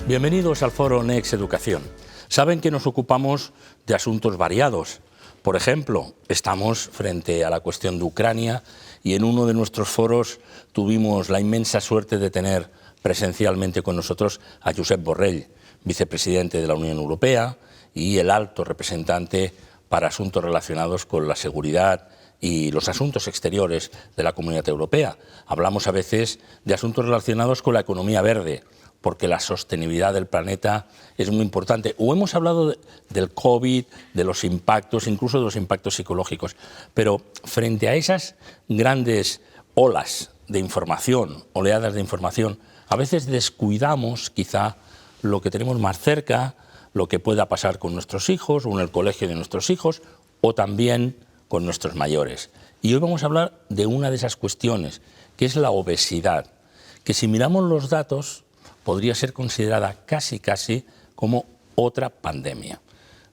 Bienvenidos al foro Next Educación. Saben que nos ocupamos de asuntos variados. Por ejemplo, estamos frente a la cuestión de Ucrania y en uno de nuestros foros tuvimos la inmensa suerte de tener presencialmente con nosotros a Josep Borrell, vicepresidente de la Unión Europea y el alto representante para asuntos relacionados con la seguridad y los asuntos exteriores de la Comunidad Europea. Hablamos a veces de asuntos relacionados con la economía verde, porque la sostenibilidad del planeta es muy importante. O hemos hablado del COVID, de los impactos, incluso de los impactos psicológicos. Pero frente a esas grandes olas de información, oleadas de información, a veces descuidamos quizá lo que tenemos más cerca, lo que pueda pasar con nuestros hijos o en el colegio de nuestros hijos o también con nuestros mayores. Y hoy vamos a hablar de una de esas cuestiones, que es la obesidad, que si miramos los datos podría ser considerada casi como otra pandemia.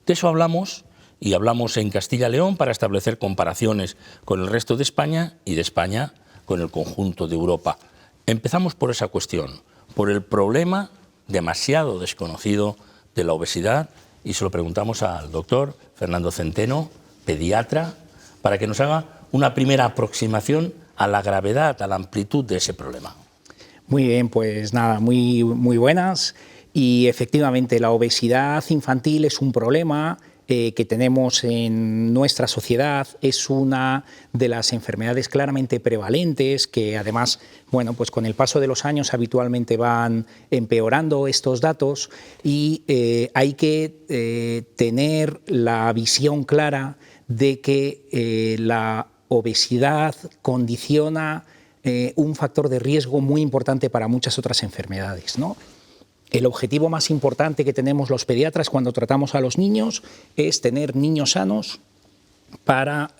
De eso hablamos, y hablamos en Castilla y León para establecer comparaciones con el resto de España y de España con el conjunto de Europa. Empezamos por esa cuestión, por el problema demasiado desconocido de la obesidad, y se lo preguntamos al doctor Fernando Centeno, pediatra, para que nos haga una primera aproximación a la gravedad, a la amplitud de ese problema. Muy bien, pues nada, muy buenas. Y efectivamente la obesidad infantil es un problema que tenemos en nuestra sociedad, es una de las enfermedades claramente prevalentes que además, bueno, pues con el paso de los años habitualmente van empeorando estos datos y hay que tener la visión clara de que la obesidad condiciona un factor de riesgo muy importante para muchas otras enfermedades, ¿no? El objetivo más importante que tenemos los pediatras cuando tratamos a los niños es tener niños sanos para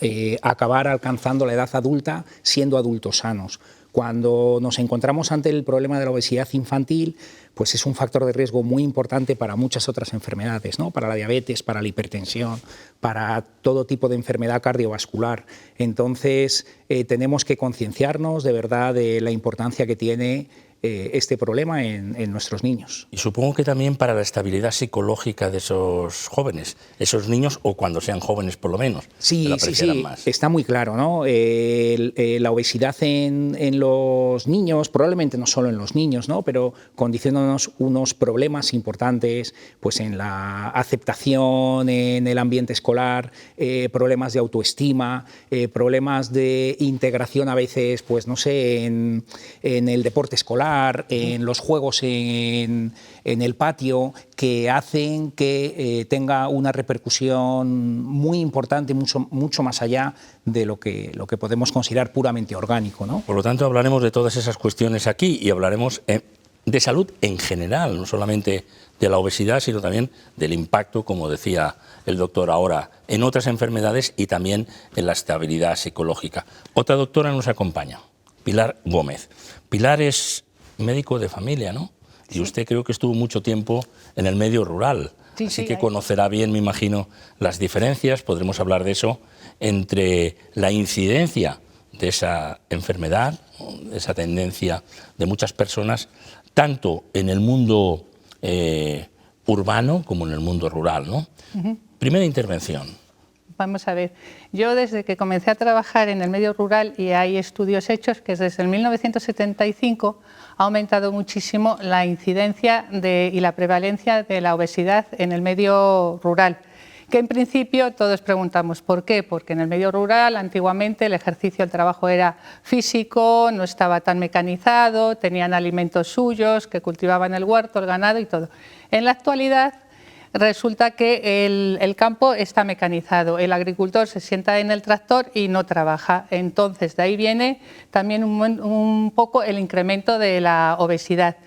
acabar alcanzando la edad adulta siendo adultos sanos. Cuando nos encontramos ante el problema de la obesidad infantil, pues es un factor de riesgo muy importante para muchas otras enfermedades, ¿no? Para la diabetes, para la hipertensión, para todo tipo de enfermedad cardiovascular. Entonces, tenemos que concienciarnos de verdad de la importancia que tiene este problema en nuestros niños. Y supongo que también para la estabilidad psicológica de esos jóvenes, esos niños, o cuando sean jóvenes por lo menos. Sí, está muy claro, ¿no? La obesidad en los niños, probablemente no solo en los niños, ¿no? Pero condiciona unos problemas importantes pues en la aceptación en el ambiente escolar, problemas de autoestima, problemas de integración a veces, pues no sé, en el deporte escolar, en los juegos en el patio, que hacen que tenga una repercusión muy importante, mucho más allá de lo que podemos considerar puramente orgánico, ¿no? Por lo tanto, hablaremos de todas esas cuestiones aquí y hablaremos de salud en general, no solamente de la obesidad, sino también del impacto, como decía el doctor ahora, en otras enfermedades y también en la estabilidad psicológica. Otra doctora nos acompaña, Pilar Gómez. Pilar es médico de familia, ¿no? Y usted creo que estuvo mucho tiempo en el medio rural, así que conocerá bien, me imagino, las diferencias, podremos hablar de eso, entre la incidencia de esa enfermedad, de esa tendencia de muchas personas, tanto en el mundo urbano como en el mundo rural, ¿no? Primera intervención. Vamos a ver, yo desde que comencé a trabajar en el medio rural, y hay estudios hechos que desde el 1975 ha aumentado muchísimo la incidencia y la prevalencia de la obesidad en el medio rural, que en principio todos preguntamos ¿por qué? Porque en el medio rural antiguamente el ejercicio, el trabajo era físico, no estaba tan mecanizado, tenían alimentos suyos, que cultivaban el huerto, el ganado y todo. En la actualidad resulta que el campo está mecanizado, el agricultor se sienta en el tractor y no trabaja. Entonces, de ahí viene también un poco el incremento de la obesidad.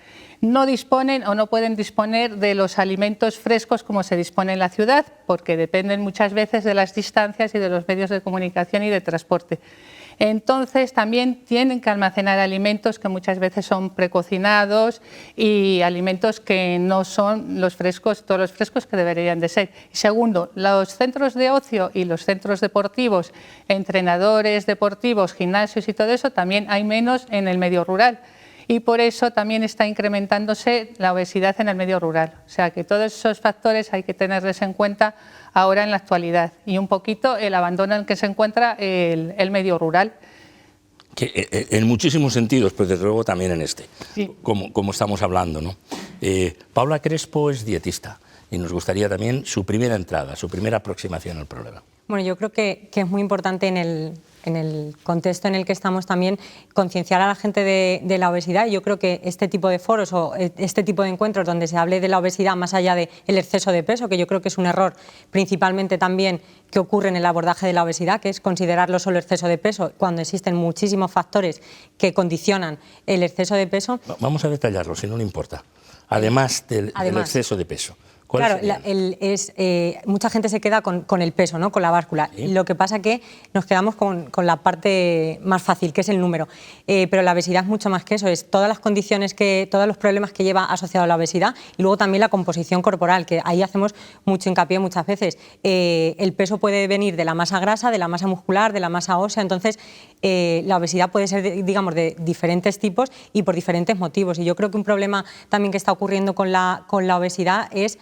No disponen o no pueden disponer de los alimentos frescos como se dispone en la ciudad, porque dependen muchas veces de las distancias y de los medios de comunicación y de transporte. Entonces también tienen que almacenar alimentos que muchas veces son precocinados y alimentos que no son los frescos, todos los frescos que deberían de ser. Y segundo, los centros de ocio y los centros deportivos, entrenadores deportivos, gimnasios y todo eso, también hay menos en el medio rural. y por eso también está incrementándose la obesidad en el medio rural. O sea que todos esos factores hay que tenerles en cuenta ahora en la actualidad y un poquito el abandono en el que se encuentra el medio rural. Que, en muchísimos sentidos, pero desde luego también en este, sí. como estamos hablando, ¿no? Paula Crespo es dietista y nos gustaría también su primera entrada, su primera aproximación al problema. Bueno, yo creo que es muy importante en el contexto en el que estamos también concienciar a la gente de la obesidad. Yo creo que este tipo de foros o este tipo de encuentros donde se hable de la obesidad más allá del exceso de peso, que yo creo que es un error principalmente también que ocurre en el abordaje de la obesidad, que es considerarlo solo exceso de peso, cuando existen muchísimos factores que condicionan el exceso de peso. Vamos a detallarlo, si no le importa. Además del exceso de peso. Claro, mucha gente se queda con el peso, ¿no? Con la báscula. ¿Sí? Lo que pasa es que nos quedamos con la parte más fácil, que es el número. Pero la obesidad es mucho más que eso, es todas las condiciones, todos los problemas que lleva asociado a la obesidad y luego también la composición corporal, que ahí hacemos mucho hincapié muchas veces. El peso puede venir de la masa grasa, de la masa muscular, de la masa ósea, entonces la obesidad puede ser, digamos, de diferentes tipos y por diferentes motivos. Y yo creo que un problema también que está ocurriendo con la obesidad es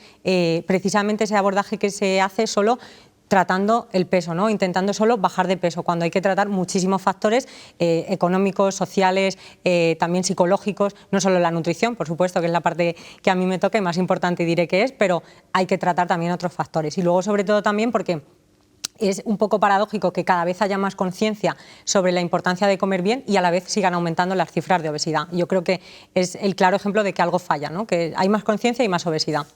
precisamente ese abordaje que se hace solo tratando el peso, ¿no? Intentando solo bajar de peso, cuando hay que tratar muchísimos factores económicos, sociales, también psicológicos, no solo la nutrición, por supuesto, que es la parte que a mí me toca y más importante diré que es, pero hay que tratar también otros factores. Y luego, sobre todo, también porque es un poco paradójico que cada vez haya más conciencia sobre la importancia de comer bien y a la vez sigan aumentando las cifras de obesidad. Yo creo que es el claro ejemplo de que algo falla, ¿no? Que hay más conciencia y más obesidad.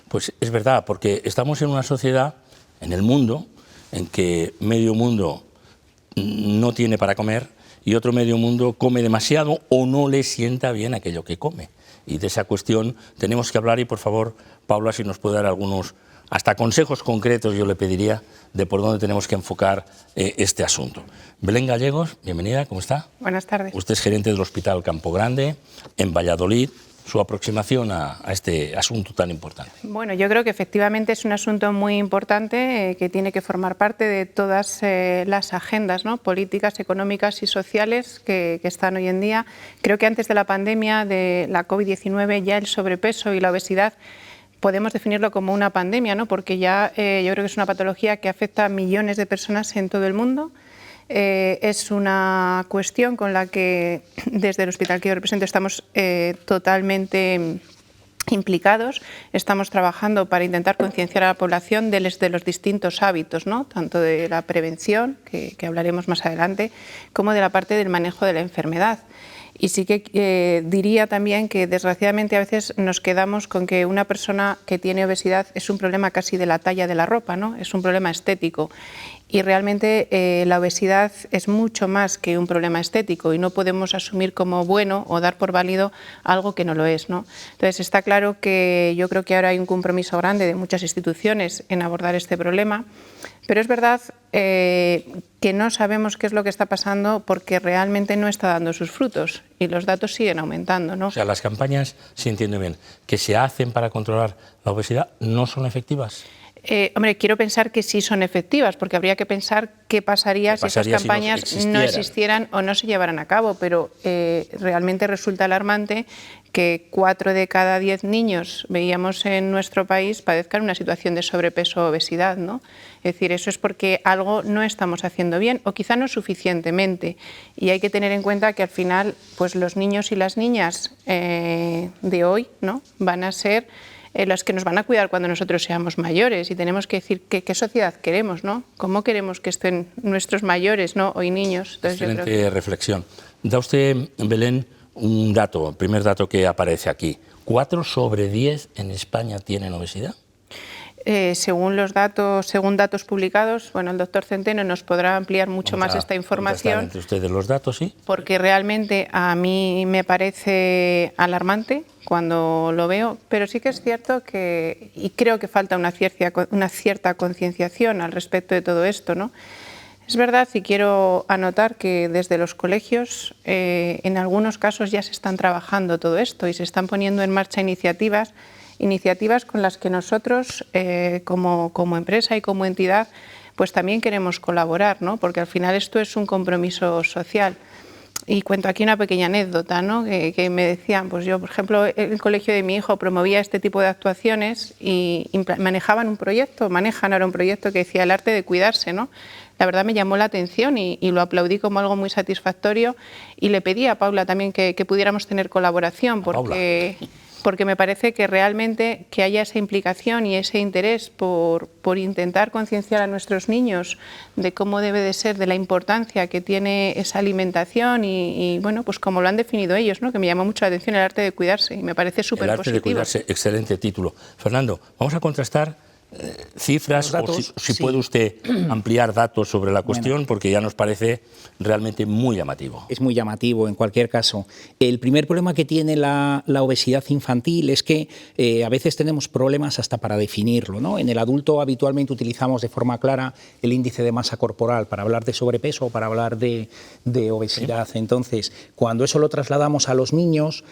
Pues es verdad, porque estamos en una sociedad, en el mundo, en que medio mundo no tiene para comer y otro medio mundo come demasiado o no le sienta bien aquello que come. Y de esa cuestión tenemos que hablar y, por favor, Paula, si nos puede dar algunos, hasta consejos concretos, yo le pediría, de por dónde tenemos que enfocar este asunto. Belén Gallegos, bienvenida, ¿cómo está? Buenas tardes. Usted es gerente del Hospital Campo Grande, en Valladolid. Su aproximación a este asunto tan importante. Bueno, yo creo que efectivamente es un asunto muy importante que tiene que formar parte de todas las agendas, ¿no? Políticas, económicas y sociales que están hoy en día. Creo que antes de la pandemia de la COVID-19 ya el sobrepeso y la obesidad podemos definirlo como una pandemia, ¿no? Porque ya yo creo que es una patología que afecta a millones de personas en todo el mundo. Es una cuestión con la que desde el hospital que yo represento estamos totalmente implicados. Estamos trabajando para intentar concienciar a la población de los distintos hábitos, ¿no? Tanto de la prevención, que hablaremos más adelante, como de la parte del manejo de la enfermedad. Y sí que diría también que desgraciadamente a veces nos quedamos con que una persona que tiene obesidad es un problema casi de la talla de la ropa, ¿no? Es un problema estético. Y realmente la obesidad es mucho más que un problema estético y no podemos asumir como bueno o dar por válido algo que no lo es, ¿no? Entonces está claro que yo creo que ahora hay un compromiso grande de muchas instituciones en abordar este problema, pero es verdad que no sabemos qué es lo que está pasando porque realmente no está dando sus frutos y los datos siguen aumentando, ¿no? O sea, las campañas, si entiendo bien, que se hacen para controlar la obesidad, ¿no son efectivas? Hombre, quiero pensar que sí son efectivas, porque habría que pensar qué pasaría si esas campañas no existieran o no se llevaran a cabo, pero realmente resulta alarmante que 4 de cada 10 niños, veíamos en nuestro país, padezcan una situación de sobrepeso o obesidad, ¿no? Es decir, eso es porque algo no estamos haciendo bien o quizá no suficientemente. Y hay que tener en cuenta que al final pues los niños y las niñas de hoy, ¿no? Van a ser los que nos van a cuidar cuando nosotros seamos mayores y tenemos que decir qué sociedad queremos, ¿no? ¿Cómo queremos que estén nuestros mayores, ¿no? Hoy niños? Entonces, excelente reflexión. Da usted, Belén, un dato, el primer dato que aparece aquí. 4 sobre 10 en España tienen obesidad. Según datos publicados, bueno, el doctor Centeno nos podrá ampliar mucho más esta información. Entre ustedes los datos, sí. Porque realmente a mí me parece alarmante cuando lo veo, pero sí que es cierto que, y creo que falta una cierta concienciación al respecto de todo esto, ¿no? Es verdad, y quiero anotar que desde los colegios en algunos casos ya se están trabajando todo esto y se están poniendo en marcha iniciativas con las que nosotros como empresa y como entidad pues también queremos colaborar, ¿no? Porque al final esto es un compromiso social. Y cuento aquí una pequeña anécdota, ¿no? que me decían, pues yo, por ejemplo, el colegio de mi hijo promovía este tipo de actuaciones y manejan ahora un proyecto que decía el arte de cuidarse, ¿no? La verdad me llamó la atención y lo aplaudí como algo muy satisfactorio y le pedí a Paula también que pudiéramos tener colaboración porque me parece que realmente que haya esa implicación y ese interés por intentar concienciar a nuestros niños de cómo debe de ser, de la importancia que tiene esa alimentación y bueno, pues como lo han definido ellos, ¿no? Que me llamó mucho la atención el arte de cuidarse y me parece súper positivo. El arte de cuidarse, excelente título. Fernando, vamos a contrastar cifras, datos, o si sí. puede usted ampliar datos sobre la cuestión, porque ya nos parece realmente muy llamativo. Es muy llamativo en cualquier caso. El primer problema que tiene la obesidad infantil es que a veces tenemos problemas hasta para definirlo, ¿no? En el adulto habitualmente utilizamos de forma clara el índice de masa corporal para hablar de sobrepeso o para hablar de obesidad. ¿Sí? Entonces, cuando eso lo trasladamos a los niños,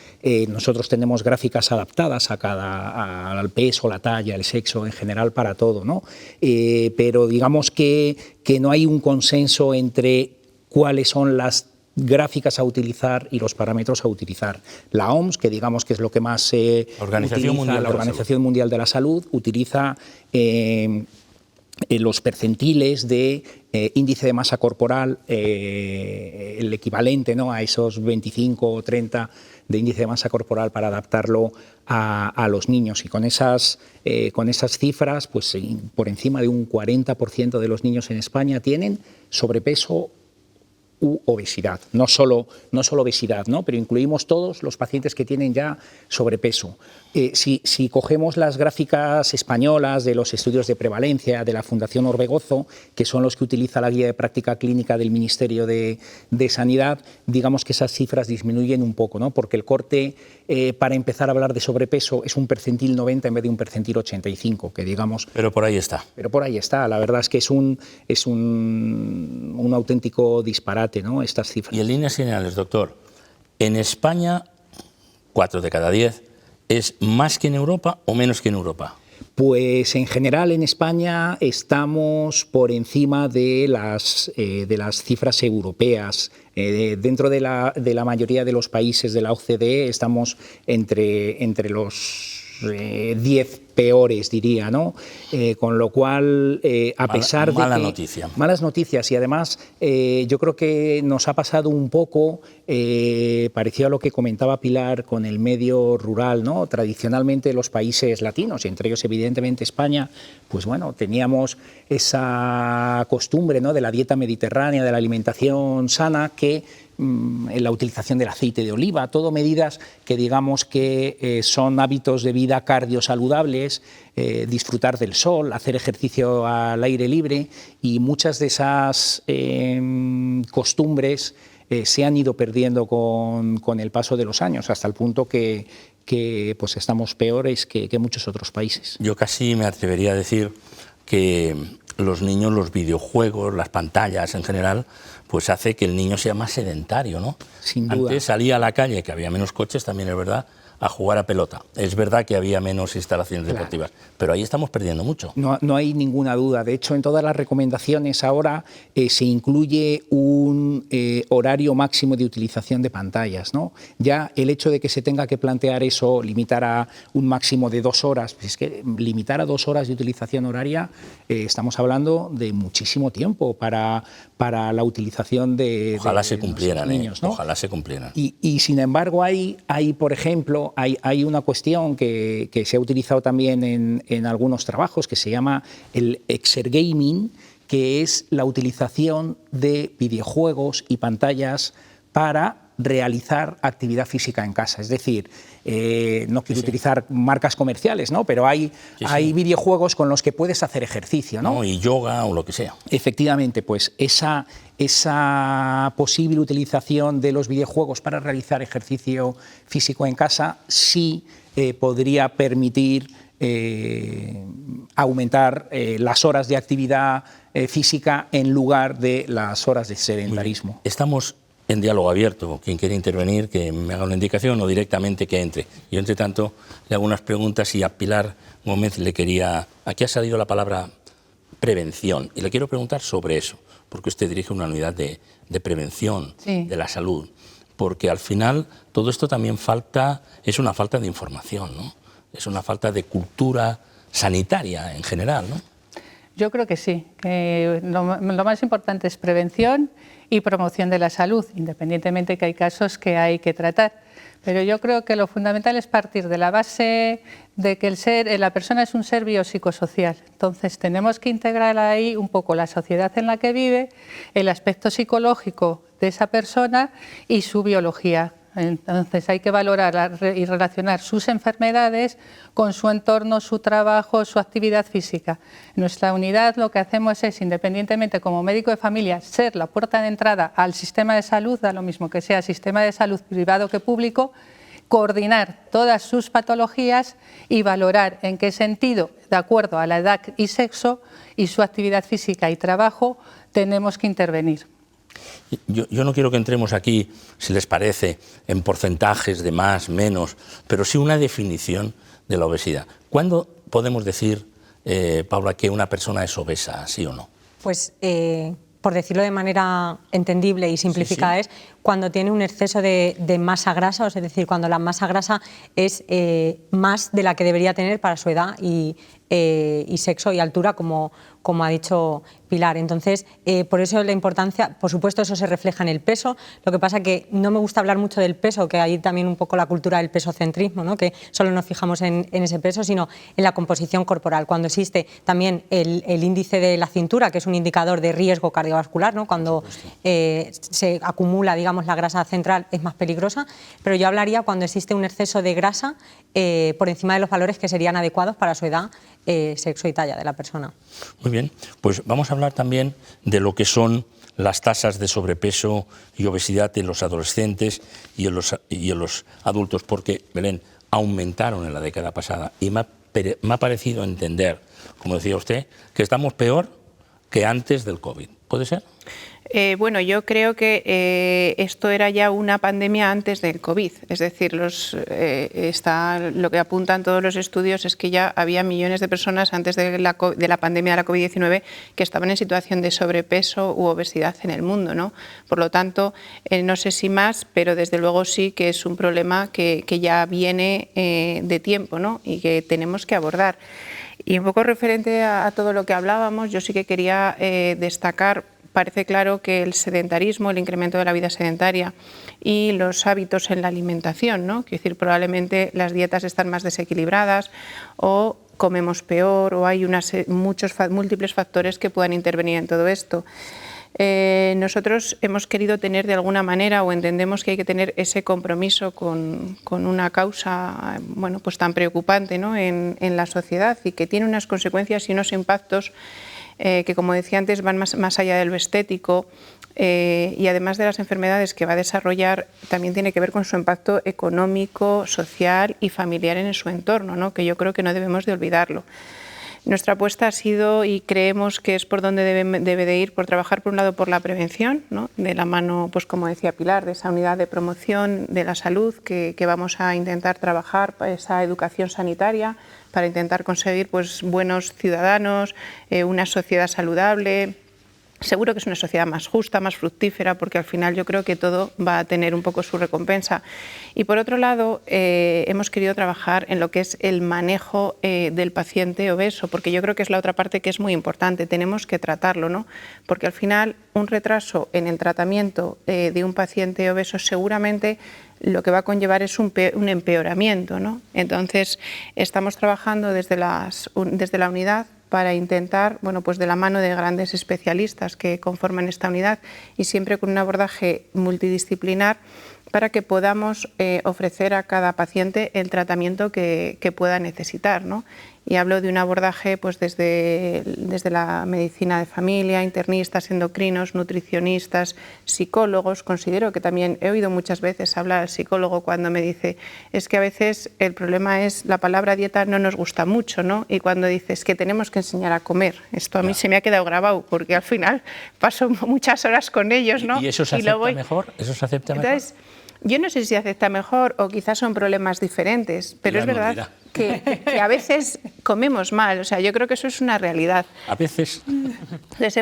nosotros tenemos gráficas adaptadas al peso, la talla, el sexo en general, para todo, ¿no? Pero digamos que no hay un consenso entre cuáles son las gráficas a utilizar y los parámetros a utilizar. La OMS, que digamos que es lo que más se utiliza, la Organización Mundial de la Salud, utiliza los percentiles de índice de masa corporal, el equivalente, ¿no?, a esos 25 o 30 de índice de masa corporal para adaptarlo a los niños. Y con esas cifras, pues por encima de un 40% de los niños en España tienen sobrepeso u obesidad. No solo obesidad, ¿no?, pero incluimos todos los pacientes que tienen ya sobrepeso. Si cogemos las gráficas españolas de los estudios de prevalencia de la Fundación Orbegozo, que son los que utiliza la guía de práctica clínica del Ministerio de Sanidad, digamos que esas cifras disminuyen un poco, ¿no?, porque el corte para empezar a hablar de sobrepeso es un percentil 90 en vez de un percentil 85, que digamos... Pero por ahí está. Pero por ahí está. La verdad es que es un auténtico disparate, ¿no?, estas cifras. Y en líneas generales, doctor, en España, 4 de cada 10, ¿es más que en Europa o menos que en Europa? Pues en general en España estamos por encima de las cifras europeas. Dentro de la mayoría de los países de la OCDE estamos entre los 10 peores, diría, ¿no? Con lo cual, a pesar de que... Malas noticias. Y además, yo creo que nos ha pasado un poco, parecido a lo que comentaba Pilar con el medio rural, ¿no? Tradicionalmente los países latinos, y entre ellos evidentemente España, pues bueno, teníamos esa costumbre, ¿no?, de la dieta mediterránea, de la alimentación sana, que en la utilización del aceite de oliva, todo medidas que digamos que son hábitos de vida cardiosaludables, disfrutar del sol, hacer ejercicio al aire libre, y muchas de esas costumbres se han ido perdiendo con el paso de los años, hasta el punto que pues estamos peores que muchos otros países. Yo casi me atrevería a decir que los niños, los videojuegos, las pantallas en general, pues hace que el niño sea más sedentario, ¿no? Sin duda. Antes salía a la calle, que había menos coches, también es verdad, a jugar a pelota. Es verdad que había menos instalaciones deportivas, pero ahí estamos perdiendo mucho. No hay ninguna duda. De hecho, en todas las recomendaciones ahora se incluye un horario máximo de utilización de pantallas, ¿no? Ya el hecho de que se tenga que plantear eso, limitar a un máximo de 2 horas, pues es que limitar a 2 horas de utilización horaria, estamos hablando de muchísimo tiempo para la utilización de Ojalá se cumplieran, niños, ¿no? Ojalá se cumplieran. Y sin embargo hay por ejemplo, hay una cuestión que se ha utilizado también en algunos trabajos que se llama el exergaming, que es la utilización de videojuegos y pantallas para realizar actividad física en casa. Es decir, no quiero utilizar marcas comerciales, ¿no?, pero hay videojuegos con los que puedes hacer ejercicio, ¿no? Y yoga o lo que sea. Efectivamente, pues esa posible utilización de los videojuegos para realizar ejercicio físico en casa sí podría permitir aumentar las horas de actividad física en lugar de las horas de sedentarismo. Estamos en diálogo abierto. Quien quiera intervenir, que me haga una indicación o directamente que entre. Yo, entre tanto, le hago unas preguntas y a Pilar Gómez le quería... Aquí ha salido la palabra prevención y le quiero preguntar sobre eso. porque usted dirige una unidad de prevención Sí. de la salud, porque al final todo esto también es una falta de información, ¿no? Es una falta de cultura sanitaria en general, ¿no? Yo creo que sí. Lo más importante es prevención y promoción de la salud, independientemente que hay casos que hay que tratar. Pero yo creo que lo fundamental es partir de la base de que la persona es un ser biopsicosocial. Entonces tenemos que integrar ahí un poco la sociedad en la que vive, el aspecto psicológico de esa persona y su biología. Entonces hay que valorar y relacionar sus enfermedades con su entorno, su trabajo, su actividad física. En nuestra unidad lo que hacemos es, independientemente como médico de familia, ser la puerta de entrada al sistema de salud, da lo mismo que sea sistema de salud privado que público, coordinar todas sus patologías y valorar en qué sentido, de acuerdo a la edad y sexo y su actividad física y trabajo, tenemos que intervenir. Yo no quiero que entremos aquí, si les parece, en porcentajes de más, menos, pero sí una definición de la obesidad. ¿Cuándo podemos decir, Paula, que una persona es obesa, sí o no? Pues, por decirlo de manera entendible y simplificada, sí. Es cuando tiene un exceso de masa grasa, es decir, cuando la masa grasa es más de la que debería tener para su edad y sexo y altura, como ha dicho Pilar. Entonces, por eso la importancia, por supuesto, eso se refleja en el peso. Lo que pasa que no me gusta hablar mucho del peso, que hay también un poco la cultura del pesocentrismo, ¿no? Que solo nos fijamos en ese peso, sino en la composición corporal. Cuando existe también el índice de la cintura, que es un indicador de riesgo cardiovascular, ¿no? Cuando se acumula, digamos, la grasa central es más peligrosa, pero yo hablaría cuando existe un exceso de grasa por encima de los valores que serían adecuados para su edad, sexo y talla de la persona. Muy bien, pues vamos a hablar también de lo que son las tasas de sobrepeso y obesidad en los adolescentes y en los adultos, porque, Belén, aumentaron en la década pasada y me ha parecido entender, como decía usted, que estamos peor que antes del COVID. ¿Puede ser? Bueno, yo creo que esto era ya una pandemia antes del COVID. Es decir, lo que apuntan todos los estudios es que ya había millones de personas antes de la pandemia de la COVID-19 que estaban en situación de sobrepeso u obesidad en el mundo, ¿no? Por lo tanto, no sé si más, pero desde luego sí que es un problema que ya viene de tiempo, ¿no? Y que tenemos que abordar. Y un poco referente a todo lo que hablábamos, yo sí que quería destacar. Parece claro que el sedentarismo, el incremento de la vida sedentaria y los hábitos en la alimentación, ¿no? Quiero decir, probablemente las dietas están más desequilibradas o comemos peor o hay múltiples factores que puedan intervenir en todo esto. Nosotros hemos querido tener de alguna manera o entendemos que hay que tener ese compromiso con una causa, bueno, pues tan preocupante, ¿no? en la sociedad y que tiene unas consecuencias y unos impactos que, como decía antes, van más allá de lo estético y además de las enfermedades que va a desarrollar, también tiene que ver con su impacto económico, social y familiar en su entorno, ¿no? Que yo creo que no debemos de olvidarlo. Nuestra apuesta ha sido, y creemos que es por donde debe de ir, por trabajar por un lado por la prevención, ¿no? De la mano, pues como decía Pilar, de esa unidad de promoción de la salud que vamos a intentar trabajar, esa educación sanitaria, para intentar conseguir pues buenos ciudadanos, una sociedad saludable. Seguro que es una sociedad más justa, más fructífera, porque al final yo creo que todo va a tener un poco su recompensa. Y por otro lado, hemos querido trabajar en lo que es el manejo del paciente obeso, porque yo creo que es la otra parte que es muy importante, tenemos que tratarlo, ¿no? Porque al final un retraso en el tratamiento de un paciente obeso seguramente lo que va a conllevar es un empeoramiento, ¿no? Entonces, estamos trabajando desde la unidad para intentar, bueno, pues de la mano de grandes especialistas que conforman esta unidad y siempre con un abordaje multidisciplinar para que podamos ofrecer a cada paciente el tratamiento que pueda necesitar, ¿no? Y hablo de un abordaje pues desde la medicina de familia, internistas, endocrinos, nutricionistas, psicólogos. Considero que también he oído muchas veces hablar al psicólogo cuando me dice es que a veces el problema es la palabra dieta no nos gusta mucho, ¿no? Y cuando dices que tenemos que enseñar a comer, esto a mí se me ha quedado grabado porque al final paso muchas horas con ellos, ¿no? ¿Y eso se acepta mejor? ¿Eso se acepta mejor? Entonces, yo no sé si se acepta mejor o quizás son problemas diferentes, pero es verdad que a veces comemos mal, o sea, yo creo que eso es una realidad. A veces. Entonces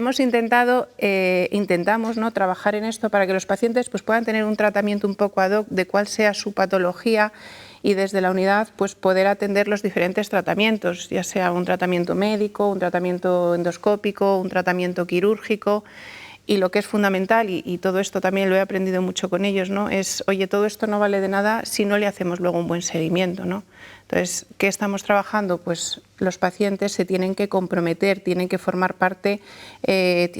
intentamos, ¿no?, trabajar en esto para que los pacientes pues, puedan tener un tratamiento un poco ad hoc de cuál sea su patología y desde la unidad pues, poder atender los diferentes tratamientos, ya sea un tratamiento médico, un tratamiento endoscópico, un tratamiento quirúrgico. Y lo que es fundamental, y todo esto también lo he aprendido mucho con ellos, ¿no?, es, oye, todo esto no vale de nada si no le hacemos luego un buen seguimiento, ¿no? Entonces, ¿qué estamos trabajando? Pues los pacientes se tienen que comprometer, tienen que formar parte,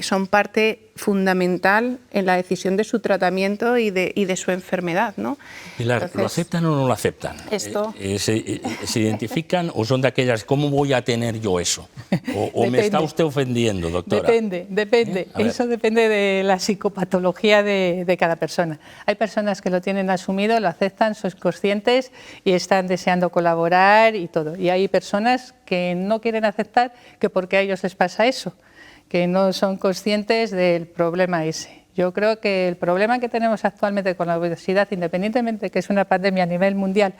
son parte fundamental en la decisión de su tratamiento y de su enfermedad, ¿no? Pilar, Entonces, ¿lo aceptan o no lo aceptan? Esto... ¿Se identifican o son de aquellas, ¿cómo voy a tener yo eso? ¿O me está usted ofendiendo, doctora? Depende. Eso depende de la psicopatología de cada persona. Hay personas que lo tienen asumido, lo aceptan, son conscientes y están deseando colaborar y todo. Y hay personas que no quieren aceptar que porque a ellos les pasa eso, que no son conscientes del problema ese. Yo creo que el problema que tenemos actualmente con la obesidad, independientemente de que es una pandemia a nivel mundial,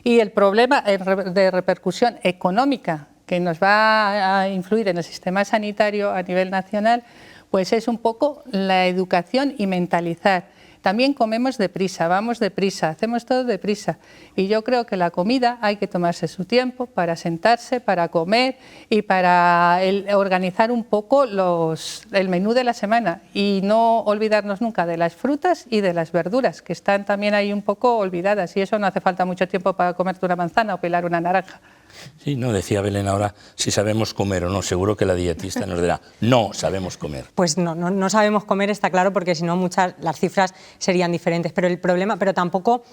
y el problema de repercusión económica que nos va a influir en el sistema sanitario a nivel nacional, pues es un poco la educación y mentalizar. También comemos deprisa, vamos deprisa, hacemos todo deprisa. Y yo creo que la comida hay que tomarse su tiempo para sentarse, para comer y para organizar un poco el menú de la semana. Y no olvidarnos nunca de las frutas y de las verduras, que están también ahí un poco olvidadas. Y eso no hace falta mucho tiempo para comerte una manzana o pelar una naranja. Sí, no, decía Belén ahora si sabemos comer o no. Seguro que la dietista nos dirá, no sabemos comer. Pues no sabemos comer, está claro, porque si no las cifras serían diferentes. Pero el problema, pero tampoco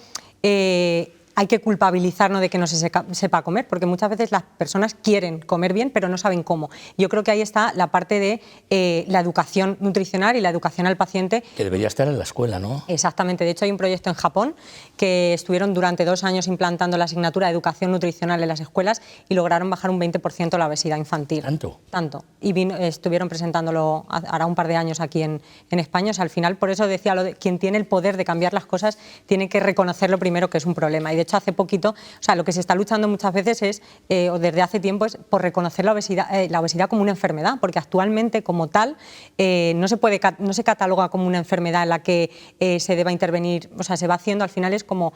hay que culpabilizarnos de que no se sepa comer, porque muchas veces las personas quieren comer bien, pero no saben cómo. Yo creo que ahí está la parte de la educación nutricional y la educación al paciente. Que debería estar en la escuela, ¿no? Exactamente. De hecho, hay un proyecto en Japón que estuvieron durante 2 años implantando la asignatura de educación nutricional en las escuelas y lograron bajar un 20% la obesidad infantil. ¿Tanto? Tanto. Y estuvieron presentándolo hará un par de años aquí en España. O sea, al final, por eso decía, quien tiene el poder de cambiar las cosas tiene que reconocer lo primero que es un problema. Y de hecho, hace poquito, o sea, lo que se está luchando muchas veces es, o desde hace tiempo, es por reconocer la obesidad como una enfermedad, porque actualmente, como tal, no se cataloga como una enfermedad en la que se deba intervenir, o sea, se va haciendo, al final es como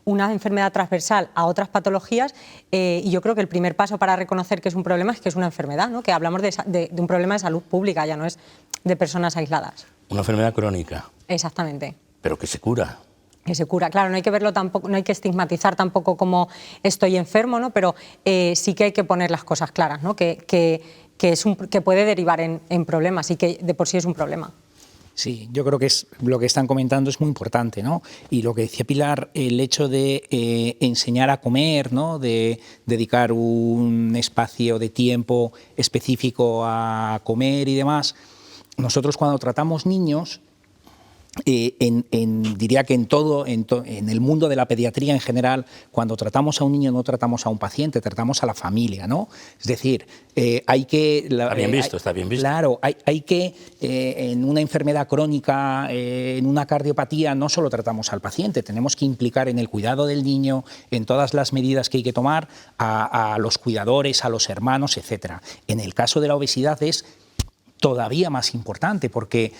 una enfermedad transversal a otras patologías, y yo creo que el primer paso para reconocer que es un problema es que es una enfermedad, ¿no? Que hablamos de un problema de salud pública, ya no es de personas aisladas. Una enfermedad crónica. Exactamente. Pero que se cura. Que se cura, claro, no hay que verlo tampoco, no hay que estigmatizar tampoco como estoy enfermo, ¿no? Pero sí que hay que poner las cosas claras, ¿no? Que puede derivar en problemas y que de por sí es un problema. Sí, yo creo que lo que están comentando es muy importante, ¿no? Y lo que decía Pilar, el hecho de enseñar a comer, ¿no? De dedicar un espacio de tiempo específico a comer y demás. Nosotros cuando tratamos niños, diría que en el mundo de la pediatría en general, cuando tratamos a un niño no tratamos a un paciente, tratamos a la familia, ¿no? Es decir, hay que... Está bien visto, está bien visto. Claro, hay que, en una enfermedad crónica, en una cardiopatía, no solo tratamos al paciente, tenemos que implicar en el cuidado del niño, en todas las medidas que hay que tomar, a los cuidadores, a los hermanos, etc. En el caso de la obesidad es todavía más importante, porque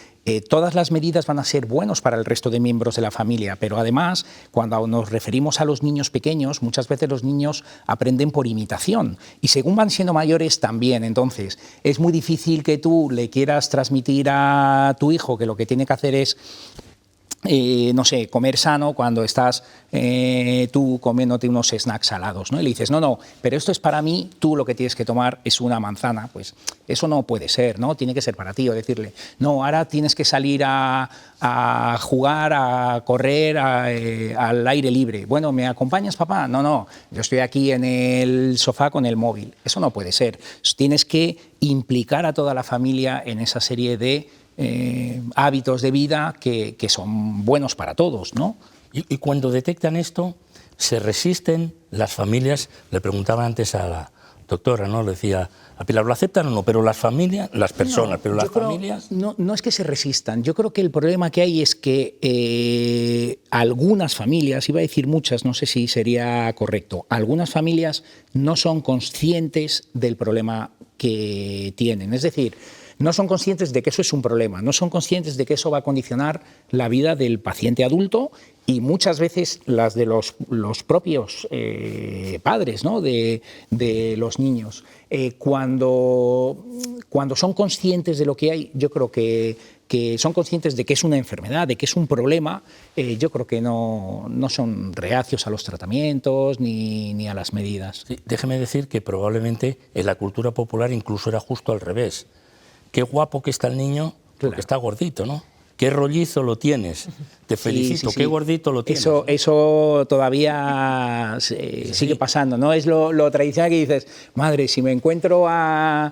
todas las medidas van a ser buenos para el resto de miembros de la familia, pero además, cuando nos referimos a los niños pequeños, muchas veces los niños aprenden por imitación, y según van siendo mayores también. Entonces, es muy difícil que tú le quieras transmitir a tu hijo que lo que tiene que hacer es no sé, comer sano cuando estás tú comiéndote unos snacks salados, ¿no? Y le dices, no, pero esto es para mí, tú lo que tienes que tomar es una manzana. Pues eso no puede ser, ¿no? Tiene que ser para ti. O decirle, no, ahora tienes que salir a jugar, a correr al aire libre. Bueno, ¿me acompañas, papá? No, yo estoy aquí en el sofá con el móvil. Eso no puede ser. Tienes que implicar a toda la familia en esa serie de hábitos de vida que son buenos para todos, ¿no? Y cuando detectan esto, ¿se resisten las familias? Le preguntaba antes a doctora, ¿no? Le decía a Pilar, ¿lo aceptan o no? Pero las familias, las personas, No, pero las yo creo, familias... no es que se resistan, yo creo que el problema que hay es que algunas familias, iba a decir muchas, no sé si sería correcto, algunas familias no son conscientes del problema que tienen, es decir, no son conscientes de que eso es un problema, no son conscientes de que eso va a condicionar la vida del paciente adulto y muchas veces las de los propios padres, ¿no? de los niños. Cuando son conscientes de lo que hay, yo creo que son conscientes de que es una enfermedad, de que es un problema, yo creo que no son reacios a los tratamientos ni a las medidas. Sí, déjeme decir que probablemente en la cultura popular incluso era justo al revés. Qué guapo que está el niño, porque Claro. está gordito, ¿no? Qué rollizo lo tienes, te felicito, Sí. qué gordito lo tienes. Eso todavía sigue pasando, ¿no? Es lo tradicional que dices, madre, si me encuentro a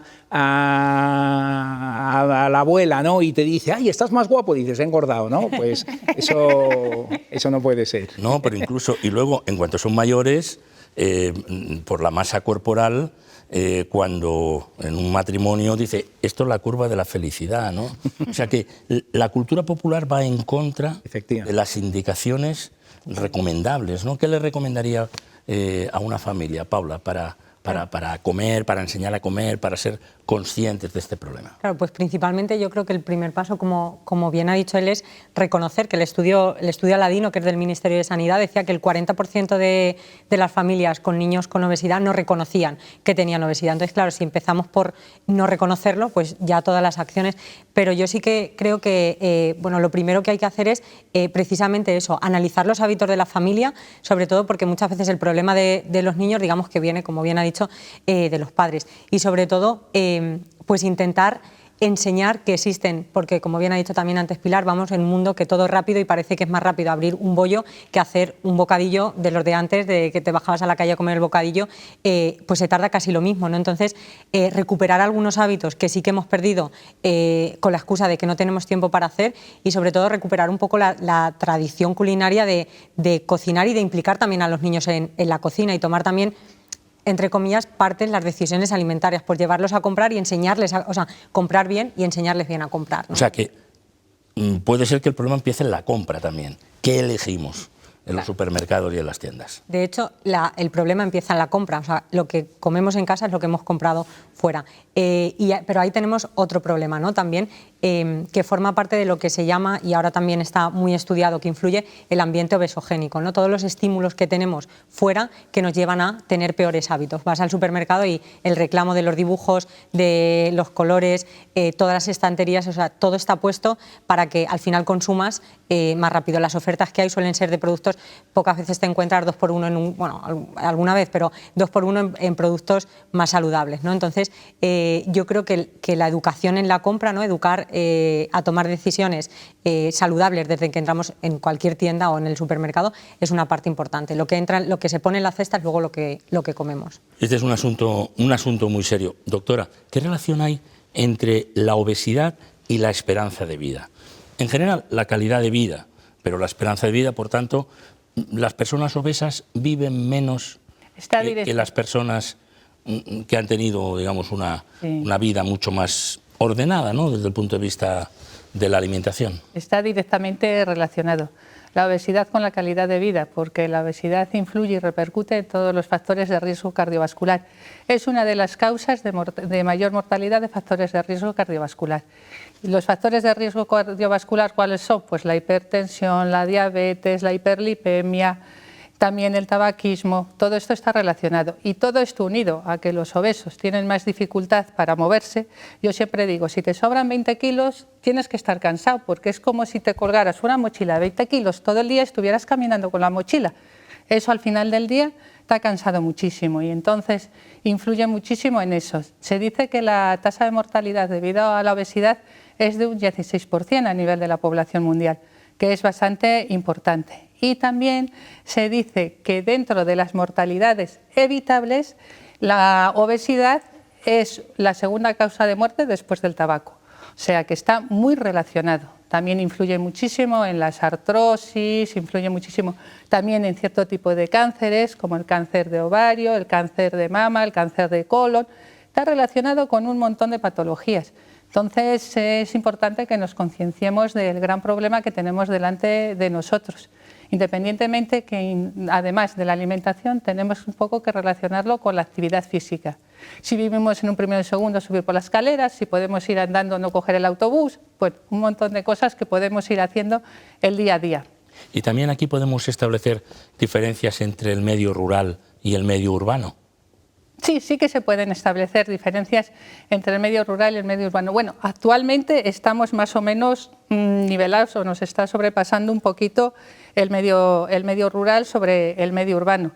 la abuela, ¿no? Y te dice, ay, estás más guapo, dices, he engordado, ¿no? Pues eso no puede ser. No, pero incluso, y luego, en cuanto son mayores, por la masa corporal, cuando en un matrimonio dice, esto es la curva de la felicidad, ¿no? O sea que la cultura popular va en contra de las indicaciones recomendables, ¿no? ¿Qué le recomendaría a una familia, Paula, para comer, para enseñar a comer, para ser conscientes de este problema? Claro, pues principalmente yo creo que el primer paso, como bien ha dicho él, es reconocer que el estudio Aladino, que es del Ministerio de Sanidad, decía que el 40% de las familias con niños con obesidad no reconocían que tenían obesidad. Entonces, claro, si empezamos por no reconocerlo, pues ya todas las acciones... Pero yo sí que creo que bueno, lo primero que hay que hacer es precisamente eso, analizar los hábitos de la familia, sobre todo porque muchas veces el problema de los niños, digamos que viene, como bien ha dicho, de los padres. Y sobre todo, pues intentar enseñar que existen, porque como bien ha dicho también antes Pilar, vamos en un mundo que todo es rápido y parece que es más rápido abrir un bollo que hacer un bocadillo de los de antes, de que te bajabas a la calle a comer el bocadillo, pues se tarda casi lo mismo, ¿no? Entonces, recuperar algunos hábitos que sí que hemos perdido con la excusa de que no tenemos tiempo para hacer y sobre todo recuperar un poco la tradición culinaria de cocinar y de implicar también a los niños en la cocina y tomar también, entre comillas, parte en las decisiones alimentarias, por llevarlos a comprar y enseñarles, o sea, comprar bien y enseñarles bien a comprar, ¿no? O sea que puede ser que el problema empiece en la compra también. ¿Qué elegimos en los supermercados y en las tiendas? De hecho, el problema empieza en la compra, o sea, lo que comemos en casa es lo que hemos comprado fuera. Pero ahí tenemos otro problema, ¿no? También que forma parte de lo que se llama, y ahora también está muy estudiado, que influye el ambiente obesogénico, ¿no? Todos los estímulos que tenemos fuera que nos llevan a tener peores hábitos. Vas al supermercado y el reclamo de los dibujos, de los colores, todas las estanterías, o sea, todo está puesto para que al final consumas más rápido. Las ofertas que hay suelen ser de productos, pocas veces te encuentras 2x1 bueno, alguna vez, pero 2x1 en productos más saludables, ¿no? Entonces, yo creo que la educación en la compra, ¿no? Educar a tomar decisiones saludables desde que entramos en cualquier tienda o en el supermercado es una parte importante. Lo que se pone en la cesta es luego lo que comemos. Este es un asunto muy serio. Doctora, ¿qué relación hay entre la obesidad y la esperanza de vida? En general, la calidad de vida, pero la esperanza de vida, por tanto, las personas obesas viven menos que las personas que han tenido, digamos, una vida mucho más ordenada, ¿no? Desde el punto de vista de la alimentación. Está directamente relacionado la obesidad con la calidad de vida, porque la obesidad influye y repercute en todos los factores de riesgo cardiovascular. Es una de las causas de mayor mortalidad de factores de riesgo cardiovascular. ¿Y los factores de riesgo cardiovascular cuáles son? Pues la hipertensión, la diabetes, la hiperlipemia, también el tabaquismo, todo esto está relacionado y todo esto unido a que los obesos tienen más dificultad para moverse. Yo siempre digo, si te sobran 20 kilos tienes que estar cansado porque es como si te colgaras una mochila de 20 kilos todo el día y estuvieras caminando con la mochila. Eso al final del día te ha cansado muchísimo y entonces influye muchísimo en eso. Se dice que la tasa de mortalidad debido a la obesidad es de un 16% a nivel de la población mundial, que es bastante importante. Y también se dice que dentro de las mortalidades evitables, la obesidad es la segunda causa de muerte después del tabaco. O sea que está muy relacionado. también influye muchísimo en las artrosis, influye muchísimo también en cierto tipo de cánceres, como el cáncer de ovario, el cáncer de mama, el cáncer de colon. Está relacionado con un montón de patologías. Entonces es importante que nos concienciemos del gran problema que tenemos delante de nosotros. Independientemente que, además de la alimentación, tenemos un poco que relacionarlo con la actividad física. Si vivimos en un primero y segundo, subir por las escaleras, si podemos ir andando, no coger el autobús, pues un montón de cosas que podemos ir haciendo el día a día. Y también aquí podemos establecer diferencias entre el medio rural y el medio urbano. Sí, sí que se pueden establecer diferencias entre el medio rural y el medio urbano. Bueno, actualmente estamos más o menos nivelados o nos está sobrepasando un poquito el medio rural sobre el medio urbano.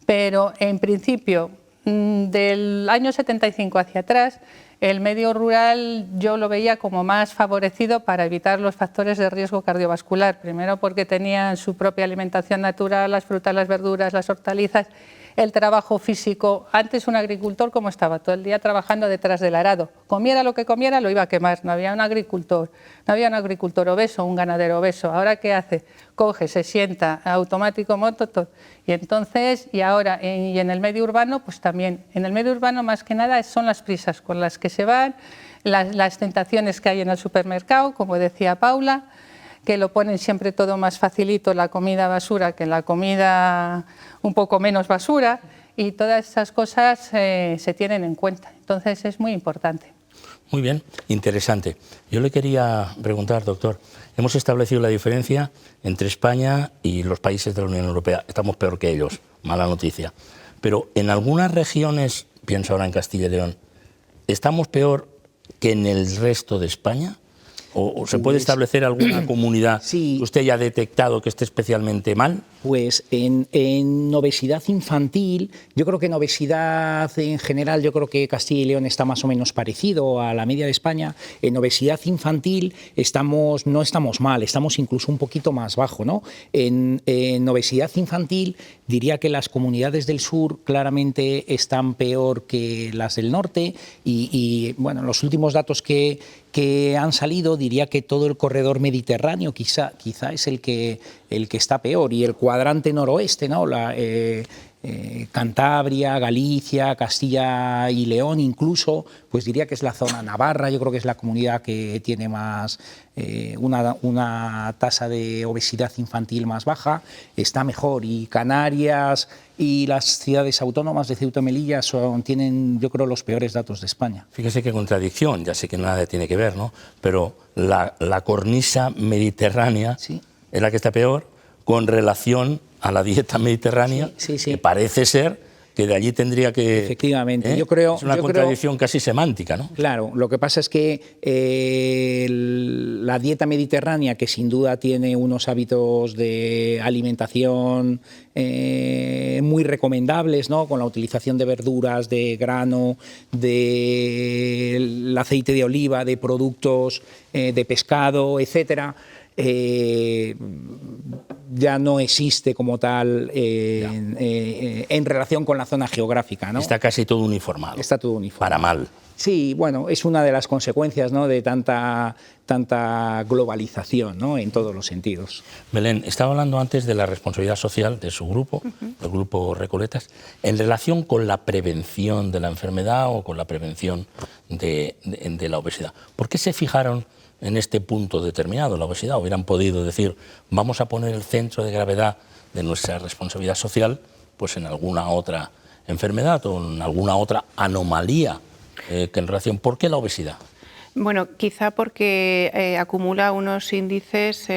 Pero en principio, del año 75 hacia atrás, el medio rural yo lo veía como más favorecido para evitar los factores de riesgo cardiovascular. Primero porque tenían su propia alimentación natural, las frutas, las verduras, las hortalizas, el trabajo físico. Antes un agricultor, ¿cómo estaba? Todo el día trabajando detrás del arado. Comiera lo que comiera, lo iba a quemar. No había un agricultor obeso, un ganadero obeso. ¿Ahora qué hace? Coge, se sienta, automático, moto, y entonces, y ahora, y en el medio urbano, pues también. En el medio urbano, más que nada, son las prisas con las que se van, las tentaciones que hay en el supermercado, como decía Paula, que lo ponen siempre todo más facilito, la comida basura que la comida un poco menos basura, y todas esas cosas se tienen en cuenta. Entonces es muy importante. Muy bien, interesante. Yo le quería preguntar, doctor, hemos establecido la diferencia entre España y los países de la Unión Europea. Estamos peor que ellos, mala noticia. Pero en algunas regiones, pienso ahora en Castilla y León, ¿estamos peor que en el resto de España? ¿O se puede establecer alguna comunidad que usted haya detectado que esté especialmente mal? Pues en obesidad infantil, yo creo que en obesidad en general, yo creo que Castilla y León está más o menos parecido a la media de España. En obesidad infantil no estamos mal, estamos incluso un poquito más bajo, ¿no? En obesidad infantil diría que las comunidades del sur claramente están peor que las del norte y bueno, los últimos datos que han salido, diría que todo el corredor mediterráneo quizá es el que está peor, y el cuadrante noroeste, ¿no? Cantabria, Galicia, Castilla y León incluso, pues diría que es la zona navarra. Yo creo que es la comunidad que tiene más una tasa de obesidad infantil más baja, está mejor, y Canarias y las ciudades autónomas de Ceuta y Melilla tienen, yo creo, los peores datos de España. Fíjese qué contradicción, ya sé que nada tiene que ver, ¿no? Pero la cornisa mediterránea sí, es la que está peor con relación a la dieta mediterránea, que parece ser que de allí tendría que... Efectivamente, yo creo... Es una contradicción casi semántica, ¿no? Claro, lo que pasa es que la dieta mediterránea, que sin duda tiene unos hábitos de alimentación muy recomendables, ¿no? Con la utilización de verduras, de grano, del aceite de oliva, de productos de pescado, etcétera, ya no existe como tal en relación con la zona geográfica, ¿no? Está casi todo uniformado. Está todo uniformado. Para mal. Sí, bueno, es una de las consecuencias, ¿no? De tanta globalización, ¿no? En todos los sentidos. Belén, estaba hablando antes de la responsabilidad social de su grupo, del grupo Recoletas, en relación con la prevención de la enfermedad o con la prevención de la obesidad. ¿Por qué se fijaron en este punto determinado, la obesidad? Hubieran podido decir, vamos a poner el centro de gravedad de nuestra responsabilidad social pues en alguna otra enfermedad o en alguna otra anomalía que en relación. ¿Por qué la obesidad? Bueno, quizá porque acumula unos índices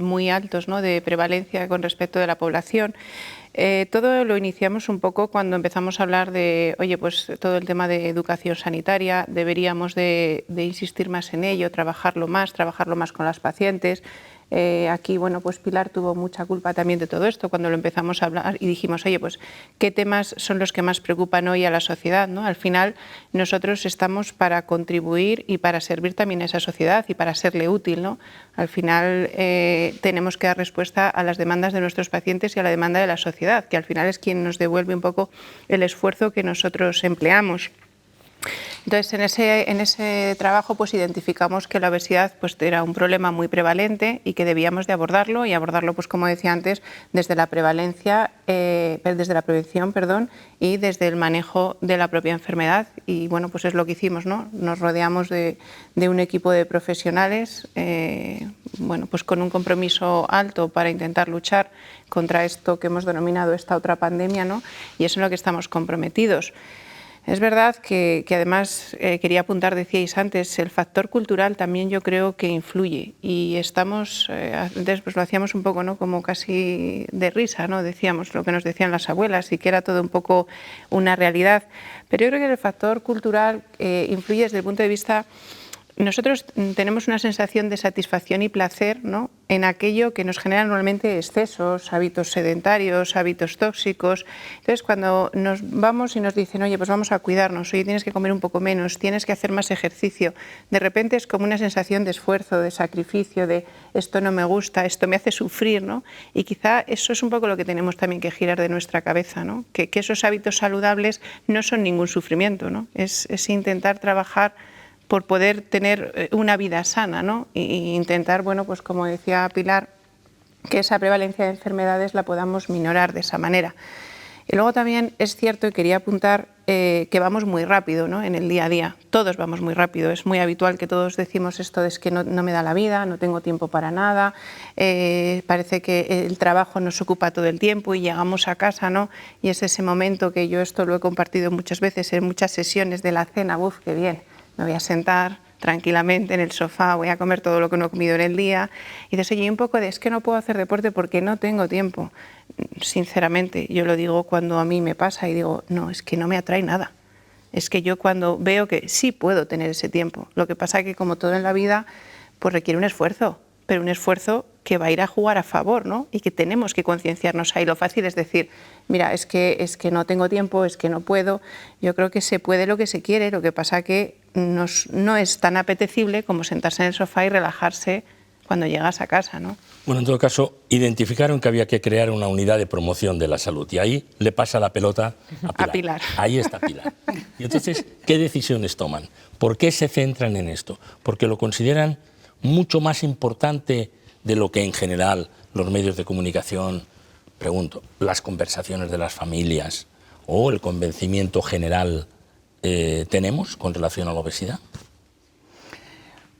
muy altos, ¿no?, de prevalencia con respecto de la población. Todo lo iniciamos un poco cuando empezamos a hablar de, oye, pues todo el tema de educación sanitaria, deberíamos de insistir más en ello, trabajarlo más con las pacientes. Aquí, bueno, pues Pilar tuvo mucha culpa también de todo esto cuando lo empezamos a hablar y dijimos, oye, pues ¿qué temas son los que más preocupan hoy a la sociedad, ¿no? Al final nosotros estamos para contribuir y para servir también a esa sociedad y para serle útil, ¿no? Al final tenemos que dar respuesta a las demandas de nuestros pacientes y a la demanda de la sociedad, que al final es quien nos devuelve un poco el esfuerzo que nosotros empleamos. Entonces, en ese trabajo pues identificamos que la obesidad pues era un problema muy prevalente y que debíamos de abordarlo, y abordarlo, pues como decía antes, desde la prevención, y desde el manejo de la propia enfermedad. Y bueno, pues es lo que hicimos, ¿no? Nos rodeamos de un equipo de profesionales, bueno, pues con un compromiso alto para intentar luchar contra esto que hemos denominado esta otra pandemia, ¿no? Y es en lo que estamos comprometidos. Es verdad que además, quería apuntar, decíais antes, el factor cultural también yo creo que influye, y estamos, antes pues lo hacíamos un poco, ¿no?, como casi de risa, ¿no?, decíamos lo que nos decían las abuelas y que era todo un poco una realidad, pero yo creo que el factor cultural influye desde el punto de vista. Nosotros tenemos una sensación de satisfacción y placer, ¿no?, en aquello que nos genera normalmente excesos, hábitos sedentarios, hábitos tóxicos. Entonces, cuando nos vamos y nos dicen, oye, pues vamos a cuidarnos, oye, tienes que comer un poco menos, tienes que hacer más ejercicio, de repente es como una sensación de esfuerzo, de sacrificio, de esto no me gusta, esto me hace sufrir, ¿no? Y quizá eso es un poco lo que tenemos también que girar de nuestra cabeza, ¿no? Que esos hábitos saludables no son ningún sufrimiento, ¿no? Es intentar trabajar por poder tener una vida sana, ¿no? E intentar, bueno, pues como decía Pilar, que esa prevalencia de enfermedades la podamos minorar de esa manera. Y luego también es cierto, y quería apuntar, que vamos muy rápido, ¿no?, en el día a día. Todos vamos muy rápido. Es muy habitual que todos decimos esto de que no me da la vida, no tengo tiempo para nada, parece que el trabajo nos ocupa todo el tiempo y llegamos a casa, ¿no?, y es ese momento que yo esto lo he compartido muchas veces en muchas sesiones de la cena. ¡Uf, qué bien! Me voy a sentar tranquilamente en el sofá, voy a comer todo lo que no he comido en el día. Y dices, oye, un poco de, es que no puedo hacer deporte porque no tengo tiempo. Sinceramente, yo lo digo cuando a mí me pasa y digo, no, es que no me atrae nada. Es que yo cuando veo que sí puedo tener ese tiempo, lo que pasa es que como todo en la vida, pues requiere un esfuerzo, pero un esfuerzo que va a ir a jugar a favor, ¿no? Y que tenemos que concienciarnos ahí. Lo fácil es decir, mira, es que no tengo tiempo, es que no puedo. Yo creo que se puede lo que se quiere, lo que pasa que no es tan apetecible como sentarse en el sofá y relajarse cuando llegas a casa, ¿no? Bueno, en todo caso, identificaron que había que crear una unidad de promoción de la salud y ahí le pasa la pelota a Pilar. Ahí está Pilar. Y entonces, ¿qué decisiones toman? ¿Por qué se centran en esto? Porque lo consideran mucho más importante de lo que en general los medios de comunicación, pregunto, las conversaciones de las familias o el convencimiento general tenemos con relación a la obesidad.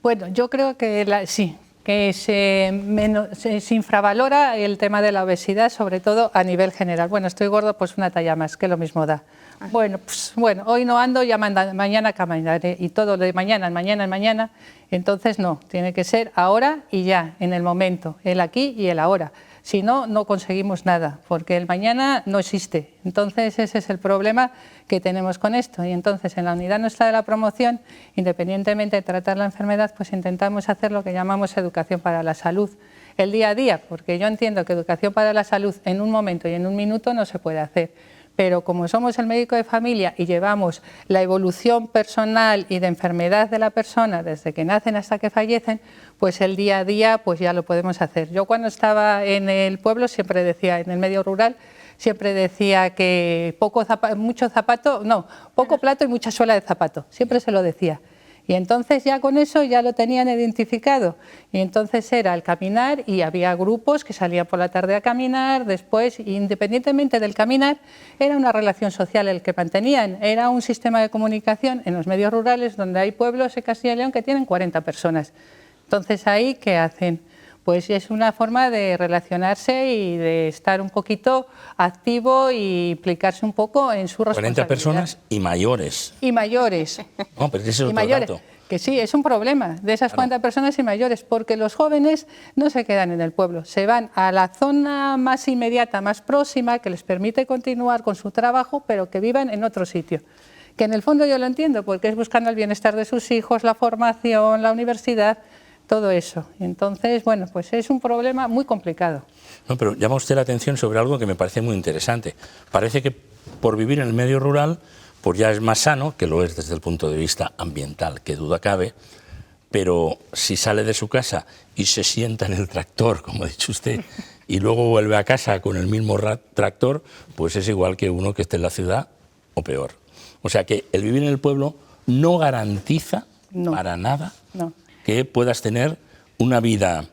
Bueno, yo creo que sí, que se infravalora el tema de la obesidad, sobre todo a nivel general. Bueno, estoy gordo, pues una talla más, que lo mismo da. Bueno, pues, bueno, hoy no ando, ya mañana caminaré, y todo de mañana en mañana en mañana. Entonces no, tiene que ser ahora y ya, en el momento, el aquí y el ahora. Si no, no conseguimos nada, porque el mañana no existe. Entonces ese es el problema que tenemos con esto. Y entonces en la unidad nuestra de la promoción, independientemente de tratar la enfermedad, pues intentamos hacer lo que llamamos educación para la salud, el día a día, porque yo entiendo que educación para la salud en un momento y en un minuto no se puede hacer. Pero como somos el médico de familia y llevamos la evolución personal y de enfermedad de la persona desde que nacen hasta que fallecen, pues el día a día pues ya lo podemos hacer. Yo cuando estaba en el pueblo siempre decía, en el medio rural, siempre decía que poco plato y mucha suela de zapato, siempre se lo decía. Y entonces ya con eso ya lo tenían identificado. Y entonces era el caminar y había grupos que salían por la tarde a caminar, después, independientemente del caminar, era una relación social el que mantenían, era un sistema de comunicación en los medios rurales donde hay pueblos de Castilla y León que tienen 40 personas. Entonces ahí, ¿qué hacen? Pues es una forma de relacionarse y de estar un poquito activo y implicarse un poco en su responsabilidad. 40 personas y mayores. Y mayores. No, pero ese es otro dato. Que sí, es un problema de esas 40 personas y mayores, porque los jóvenes no se quedan en el pueblo, se van a la zona más inmediata, más próxima, que les permite continuar con su trabajo, pero que vivan en otro sitio. Que en el fondo yo lo entiendo, porque es buscando el bienestar de sus hijos, la formación, la universidad, todo eso. Entonces, bueno, pues es un problema muy complicado. No, pero llama usted la atención sobre algo que me parece muy interesante. Parece que por vivir en el medio rural, pues ya es más sano, que lo es desde el punto de vista ambiental, que duda cabe, pero si sale de su casa y se sienta en el tractor, como ha dicho usted, y luego vuelve a casa con el mismo tractor, pues es igual que uno que esté en la ciudad o peor. O sea que el vivir en el pueblo no garantiza No. para nada No. que puedas tener una vida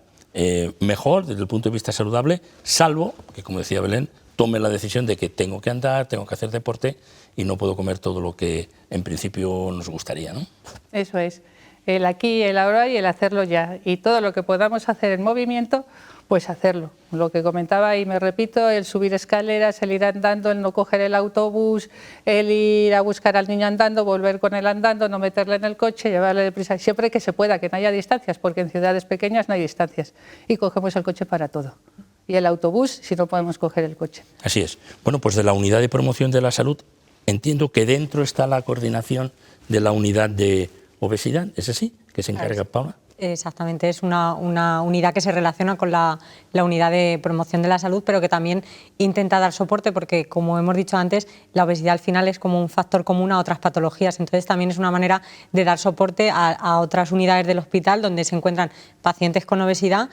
mejor desde el punto de vista saludable, salvo que, como decía Belén, tome la decisión de que tengo que andar, tengo que hacer deporte y no puedo comer todo lo que en principio nos gustaría, ¿no? Eso es. El aquí, el ahora y el hacerlo ya. Y todo lo que podamos hacer en movimiento, pues hacerlo. Lo que comentaba y me repito, el subir escaleras, el ir andando, el no coger el autobús, el ir a buscar al niño andando, volver con él andando, no meterle en el coche, llevarle deprisa, siempre que se pueda, que no haya distancias, porque en ciudades pequeñas no hay distancias. Y cogemos el coche para todo. Y el autobús si no podemos coger el coche. Así es. Bueno, pues de la Unidad de Promoción de la Salud, entiendo que dentro está la coordinación de la Unidad de Obesidad, ¿es así? ¿Que se encarga Paula? Exactamente, es una unidad que se relaciona con la unidad de promoción de la salud, pero que también intenta dar soporte porque, como hemos dicho antes, la obesidad al final es como un factor común a otras patologías, entonces también es una manera de dar soporte a otras unidades del hospital donde se encuentran pacientes con obesidad,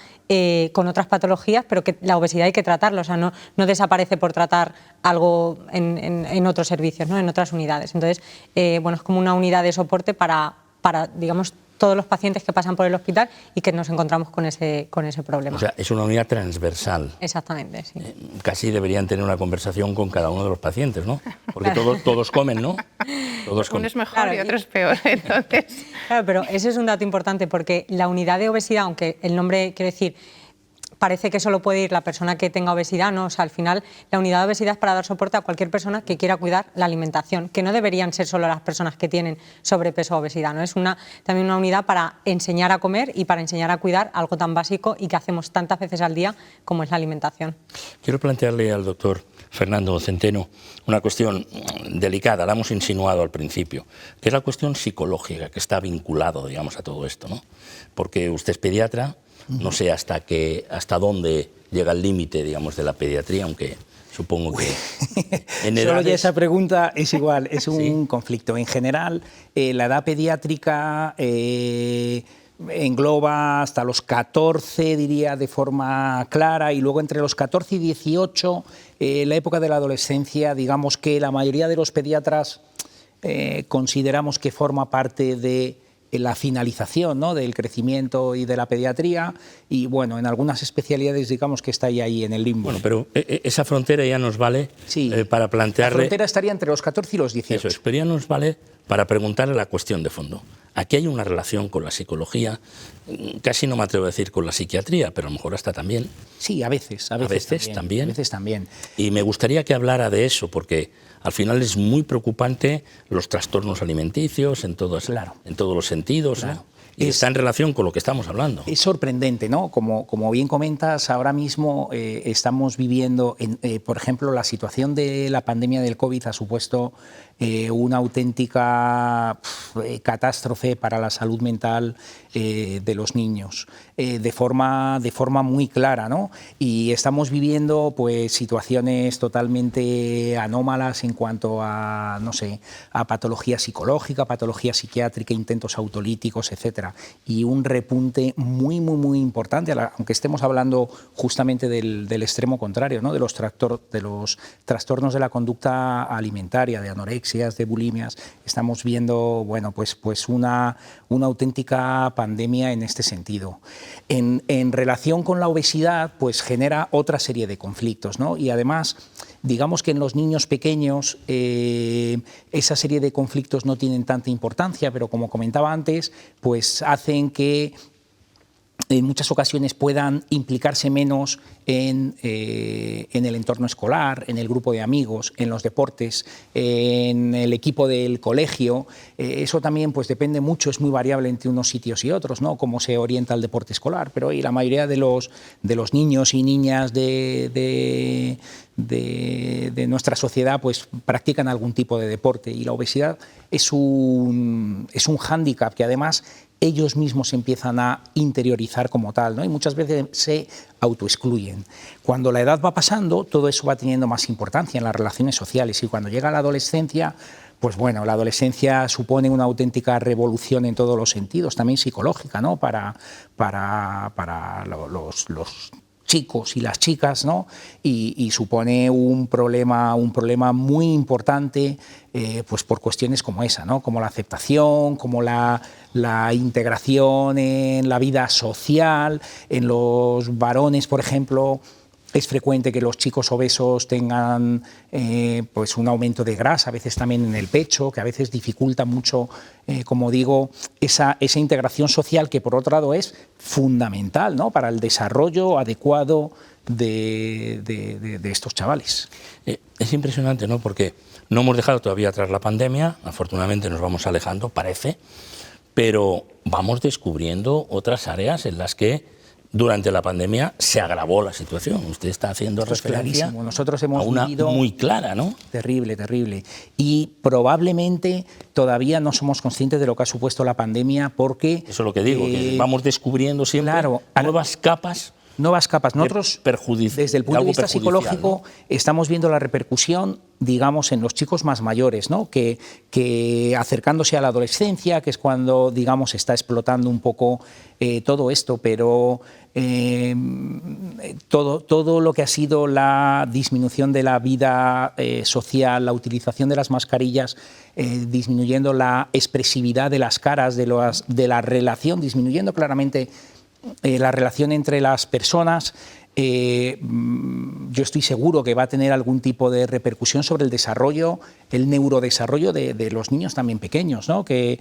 con otras patologías, pero que la obesidad hay que tratarla, o sea, no desaparece por tratar algo en otros servicios, ¿no? En otras unidades. Entonces, bueno, es como una unidad de soporte para digamos, todos los pacientes que pasan por el hospital y que nos encontramos con ese problema. O sea, es una unidad transversal. Exactamente, sí. Casi deberían tener una conversación con cada uno de los pacientes, ¿no? Porque todos comen, ¿no? Todos comen. Uno es mejor y otro es peor, entonces. Claro, pero ese es un dato importante porque la unidad de obesidad, aunque el nombre quiere decir, parece que solo puede ir la persona que tenga obesidad, ¿no? O sea, al final la unidad de obesidad es para dar soporte a cualquier persona que quiera cuidar la alimentación, que no deberían ser solo las personas que tienen sobrepeso o obesidad, ¿no? Es también una unidad para enseñar a comer y para enseñar a cuidar algo tan básico y que hacemos tantas veces al día como es la alimentación. Quiero plantearle al doctor Fernando Centeno una cuestión delicada, la hemos insinuado al principio, que es la cuestión psicológica, que está vinculado, digamos, a todo esto, ¿no? Porque usted es pediatra. No sé hasta dónde llega el límite, digamos, de la pediatría, aunque supongo que en edades... Solo ya esa pregunta es igual, es un ¿Sí? conflicto. En general, la edad pediátrica engloba hasta los 14, diría, de forma clara, y luego entre los 14 y 18, la época de la adolescencia, digamos que la mayoría de los pediatras consideramos que forma parte de la finalización, ¿no?, del crecimiento y de la pediatría, y bueno, en algunas especialidades digamos que está ahí en el limbo. Bueno, pero esa frontera ya nos vale para plantearle... La frontera estaría entre los 14 y los 18. Eso es, pero ya nos vale para preguntarle la cuestión de fondo. Aquí hay una relación con la psicología, casi no me atrevo a decir con la psiquiatría, pero a lo mejor hasta también. Sí, a veces también. A veces también. Y me gustaría que hablara de eso, porque al final es muy preocupante los trastornos alimenticios en todos los sentidos, claro, ¿no? Y está en relación con lo que estamos hablando. Es sorprendente, ¿no? Como bien comentas, ahora mismo estamos viviendo, por ejemplo, la situación de la pandemia del COVID ha supuesto una auténtica catástrofe para la salud mental de los niños, de forma muy clara, ¿no? Y estamos viviendo pues situaciones totalmente anómalas en cuanto a, no sé, a patología psicológica, patología psiquiátrica, intentos autolíticos, etcétera, y un repunte muy importante, aunque estemos hablando justamente del extremo contrario, ¿no?, de los trastornos de la conducta alimentaria, de anorexias, de bulimias. Estamos viendo, bueno, pues una auténtica pandemia en este sentido. En relación con la obesidad, pues genera otra serie de conflictos, ¿no? Y además, digamos que en los niños pequeños esa serie de conflictos no tienen tanta importancia, pero como comentaba antes, pues hacen que en muchas ocasiones puedan implicarse menos en el entorno escolar, en el grupo de amigos, en los deportes, en el equipo del colegio. Eso también pues depende mucho, es muy variable entre unos sitios y otros, ¿no?, cómo se orienta el deporte escolar, pero hoy la mayoría de los niños y niñas de nuestra sociedad pues practican algún tipo de deporte, y la obesidad es un hándicap que además ellos mismos empiezan a interiorizar como tal, ¿no? Y muchas veces se autoexcluyen. Cuando la edad va pasando, todo eso va teniendo más importancia en las relaciones sociales, y cuando llega la adolescencia, pues bueno, la adolescencia supone una auténtica revolución en todos los sentidos, también psicológica, ¿no?, para los chicos y las chicas, ¿no? Y supone un problema muy importante, pues por cuestiones como esa, ¿no? Como la aceptación, como la integración en la vida social. En los varones, por ejemplo, es frecuente que los chicos obesos tengan pues un aumento de grasa, a veces también en el pecho, que a veces dificulta mucho, como digo, esa integración social, que por otro lado es fundamental, ¿no?, para el desarrollo adecuado de estos chavales. Es impresionante, ¿no?, porque no hemos dejado todavía atrás la pandemia, afortunadamente nos vamos alejando, parece, pero vamos descubriendo otras áreas en las que durante la pandemia se agravó la situación. Usted está haciendo referencia Nosotros hemos a una vivido muy clara, ¿no? Terrible, terrible. Y probablemente todavía no somos conscientes de lo que ha supuesto la pandemia, porque... Eso es lo que digo, que vamos descubriendo siempre nuevas capas. Nosotros, desde el punto de vista psicológico, ¿no?, estamos viendo la repercusión, digamos, en los chicos más mayores, ¿no?, que acercándose a la adolescencia, que es cuando, digamos, está explotando un poco todo esto, pero todo lo que ha sido la disminución de la vida social, la utilización de las mascarillas, disminuyendo la expresividad de las caras, de la relación, disminuyendo claramente la relación entre las personas, yo estoy seguro que va a tener algún tipo de repercusión sobre el desarrollo, el neurodesarrollo de los niños también pequeños, ¿no?, que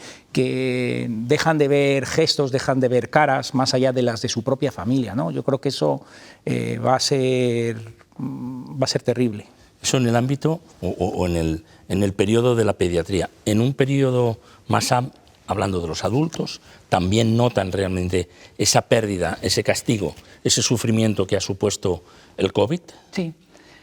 dejan de ver gestos, dejan de ver caras más allá de las de su propia familia, ¿no? Yo creo que eso va a ser terrible. Eso en el ámbito o en el periodo de la pediatría. En un periodo más amplio, hablando de los adultos, también notan realmente esa pérdida, ese castigo, ese sufrimiento que ha supuesto el COVID. Sí,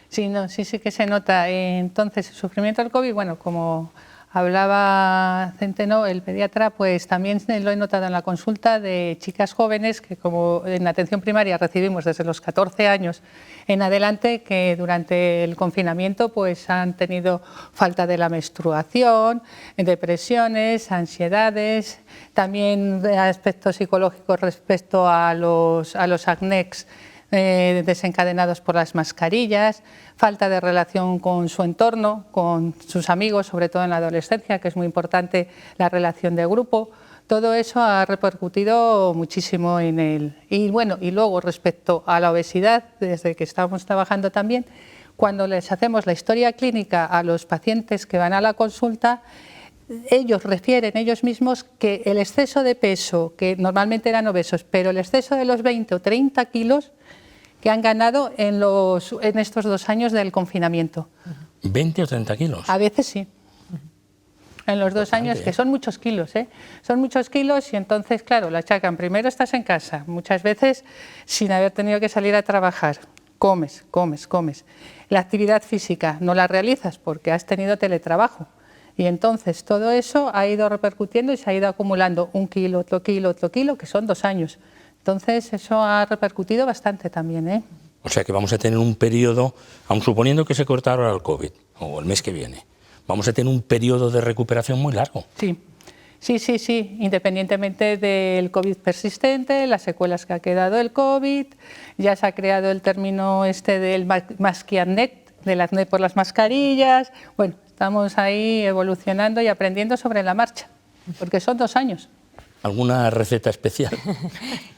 sí que se nota. Entonces, el sufrimiento del COVID, bueno, como hablaba Centeno, el pediatra, pues también lo he notado en la consulta de chicas jóvenes que, como en atención primaria recibimos desde los 14 años en adelante, que durante el confinamiento pues han tenido falta de la menstruación, depresiones, ansiedades, también aspectos psicológicos respecto a los acnés desencadenados por las mascarillas, falta de relación con su entorno, con sus amigos, sobre todo en la adolescencia, que es muy importante la relación de grupo. Todo eso ha repercutido muchísimo en él. Y bueno, y luego respecto a la obesidad, desde que estamos trabajando también, cuando les hacemos la historia clínica a los pacientes que van a la consulta, ellos refieren ellos mismos que el exceso de peso, que normalmente eran obesos, pero el exceso de los 20 o 30 kilos que han ganado en estos 2 años del confinamiento. ¿20 o 30 kilos? A veces sí. En los 2 años, que son muchos kilos, ¿eh? Son muchos kilos y entonces, claro, lo achacan. Primero estás en casa, muchas veces sin haber tenido que salir a trabajar. Comes. La actividad física no la realizas porque has tenido teletrabajo. Y entonces todo eso ha ido repercutiendo y se ha ido acumulando 1 kilo, otro kilo, que son 2 años. Entonces eso ha repercutido bastante también, ¿eh? O sea que vamos a tener un periodo, aun suponiendo que se cortara ahora el COVID, o el mes que viene, vamos a tener un periodo de recuperación muy largo. Sí, independientemente del COVID persistente, las secuelas que ha quedado el COVID, ya se ha creado el término del masquiacné, del acné por las mascarillas. Bueno, estamos ahí evolucionando y aprendiendo sobre la marcha, porque son 2 años. ¿Alguna receta especial?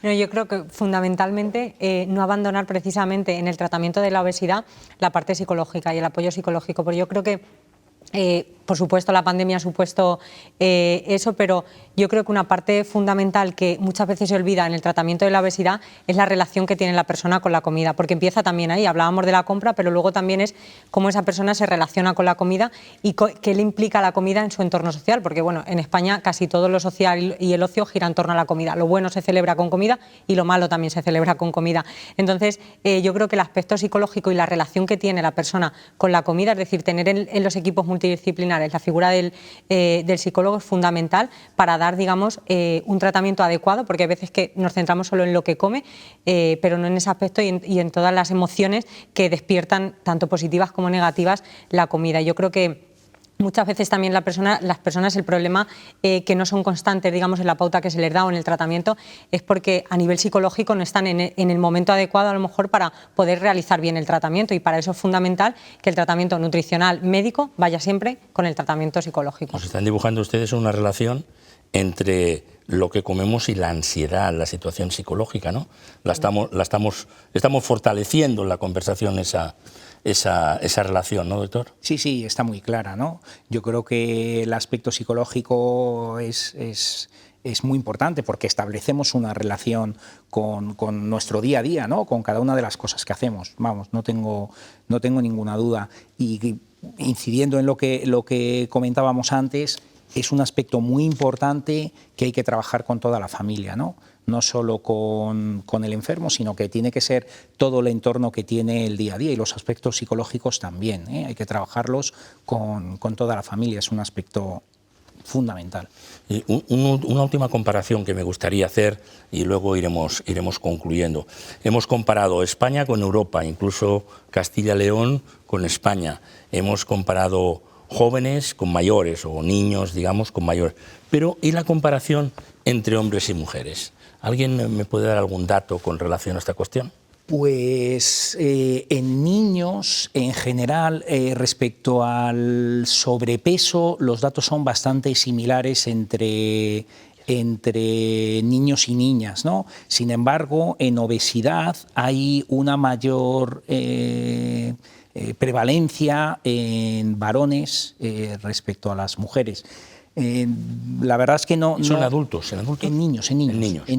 No, yo creo que fundamentalmente no abandonar precisamente en el tratamiento de la obesidad la parte psicológica y el apoyo psicológico, porque yo creo que por supuesto la pandemia ha supuesto eso, pero yo creo que una parte fundamental que muchas veces se olvida en el tratamiento de la obesidad es la relación que tiene la persona con la comida, porque empieza también ahí, hablábamos de la compra, pero luego también es cómo esa persona se relaciona con la comida y qué le implica la comida en su entorno social, porque bueno, en España casi todo lo social y el ocio gira en torno a la comida, lo bueno se celebra con comida y lo malo también se celebra con comida. Entonces yo creo que el aspecto psicológico y la relación que tiene la persona con la comida, es decir, tener en los equipos multidisciplinares la figura del psicólogo es fundamental para dar, digamos, un tratamiento adecuado, porque a veces que nos centramos solo en lo que come, pero no en ese aspecto y en todas las emociones que despiertan, tanto positivas como negativas, la comida. Yo creo que Muchas veces también las personas, el problema que no son constantes, digamos, en la pauta que se les da o en el tratamiento, es porque a nivel psicológico no están en el momento adecuado a lo mejor para poder realizar bien el tratamiento, y para eso es fundamental que el tratamiento nutricional médico vaya siempre con el tratamiento psicológico. Nos están dibujando ustedes una relación entre lo que comemos y la ansiedad, la situación psicológica, ¿no? Estamos fortaleciendo en la conversación esa relación, ¿no, doctor? Sí, sí, está muy clara, ¿no? Yo creo que el aspecto psicológico es muy importante, porque establecemos una relación con nuestro día a día, ¿no? Con cada una de las cosas que hacemos. Vamos, no tengo ninguna duda. Y incidiendo en lo que comentábamos antes, es un aspecto muy importante que hay que trabajar con toda la familia, ¿no? No solo con el enfermo, sino que tiene que ser todo el entorno que tiene el día a día, y los aspectos psicológicos también, ¿eh? Hay que trabajarlos con toda la familia, es un aspecto fundamental. Y una última comparación que me gustaría hacer, y luego iremos concluyendo. Hemos comparado España con Europa, incluso Castilla-León con España. Hemos comparado jóvenes con mayores, o niños, digamos, con mayores. Pero, ¿y la comparación entre hombres y mujeres? ¿Alguien me puede dar algún dato con relación a esta cuestión? Pues en niños, en general, respecto al sobrepeso, los datos son bastante similares entre niños y niñas, ¿no? Sin embargo, en obesidad hay una mayor prevalencia en varones respecto a las mujeres. La verdad es que no... ¿Son adultos? ¿En adultos? En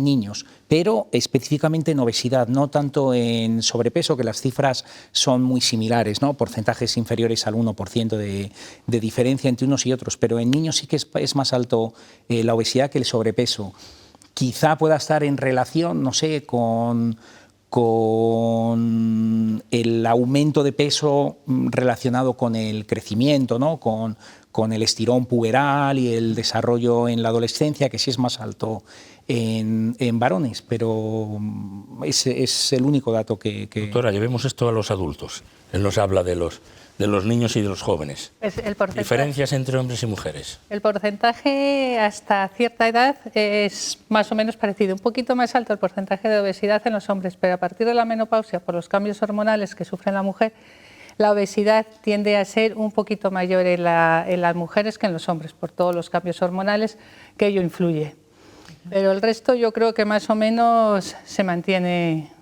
niños, pero específicamente en obesidad, no tanto en sobrepeso, que las cifras son muy similares, ¿no? Porcentajes inferiores al 1% de diferencia entre unos y otros, pero en niños sí que es más alto la obesidad que el sobrepeso. Quizá pueda estar en relación, no sé, con el aumento de peso relacionado con el crecimiento, ¿no? Con el estirón puberal y el desarrollo en la adolescencia, que sí es más alto en varones, pero ese es el único dato que... Doctora, llevemos esto a los adultos. Él nos habla de los niños y de los jóvenes. ¿Diferencias entre hombres y mujeres? El porcentaje hasta cierta edad es más o menos parecido. Un poquito más alto el porcentaje de obesidad en los hombres, pero a partir de la menopausia, por los cambios hormonales que sufre la mujer, la obesidad tiende a ser un poquito mayor en las mujeres que en los hombres, por todos los cambios hormonales que ello influye. Pero el resto yo creo que más o menos se mantiene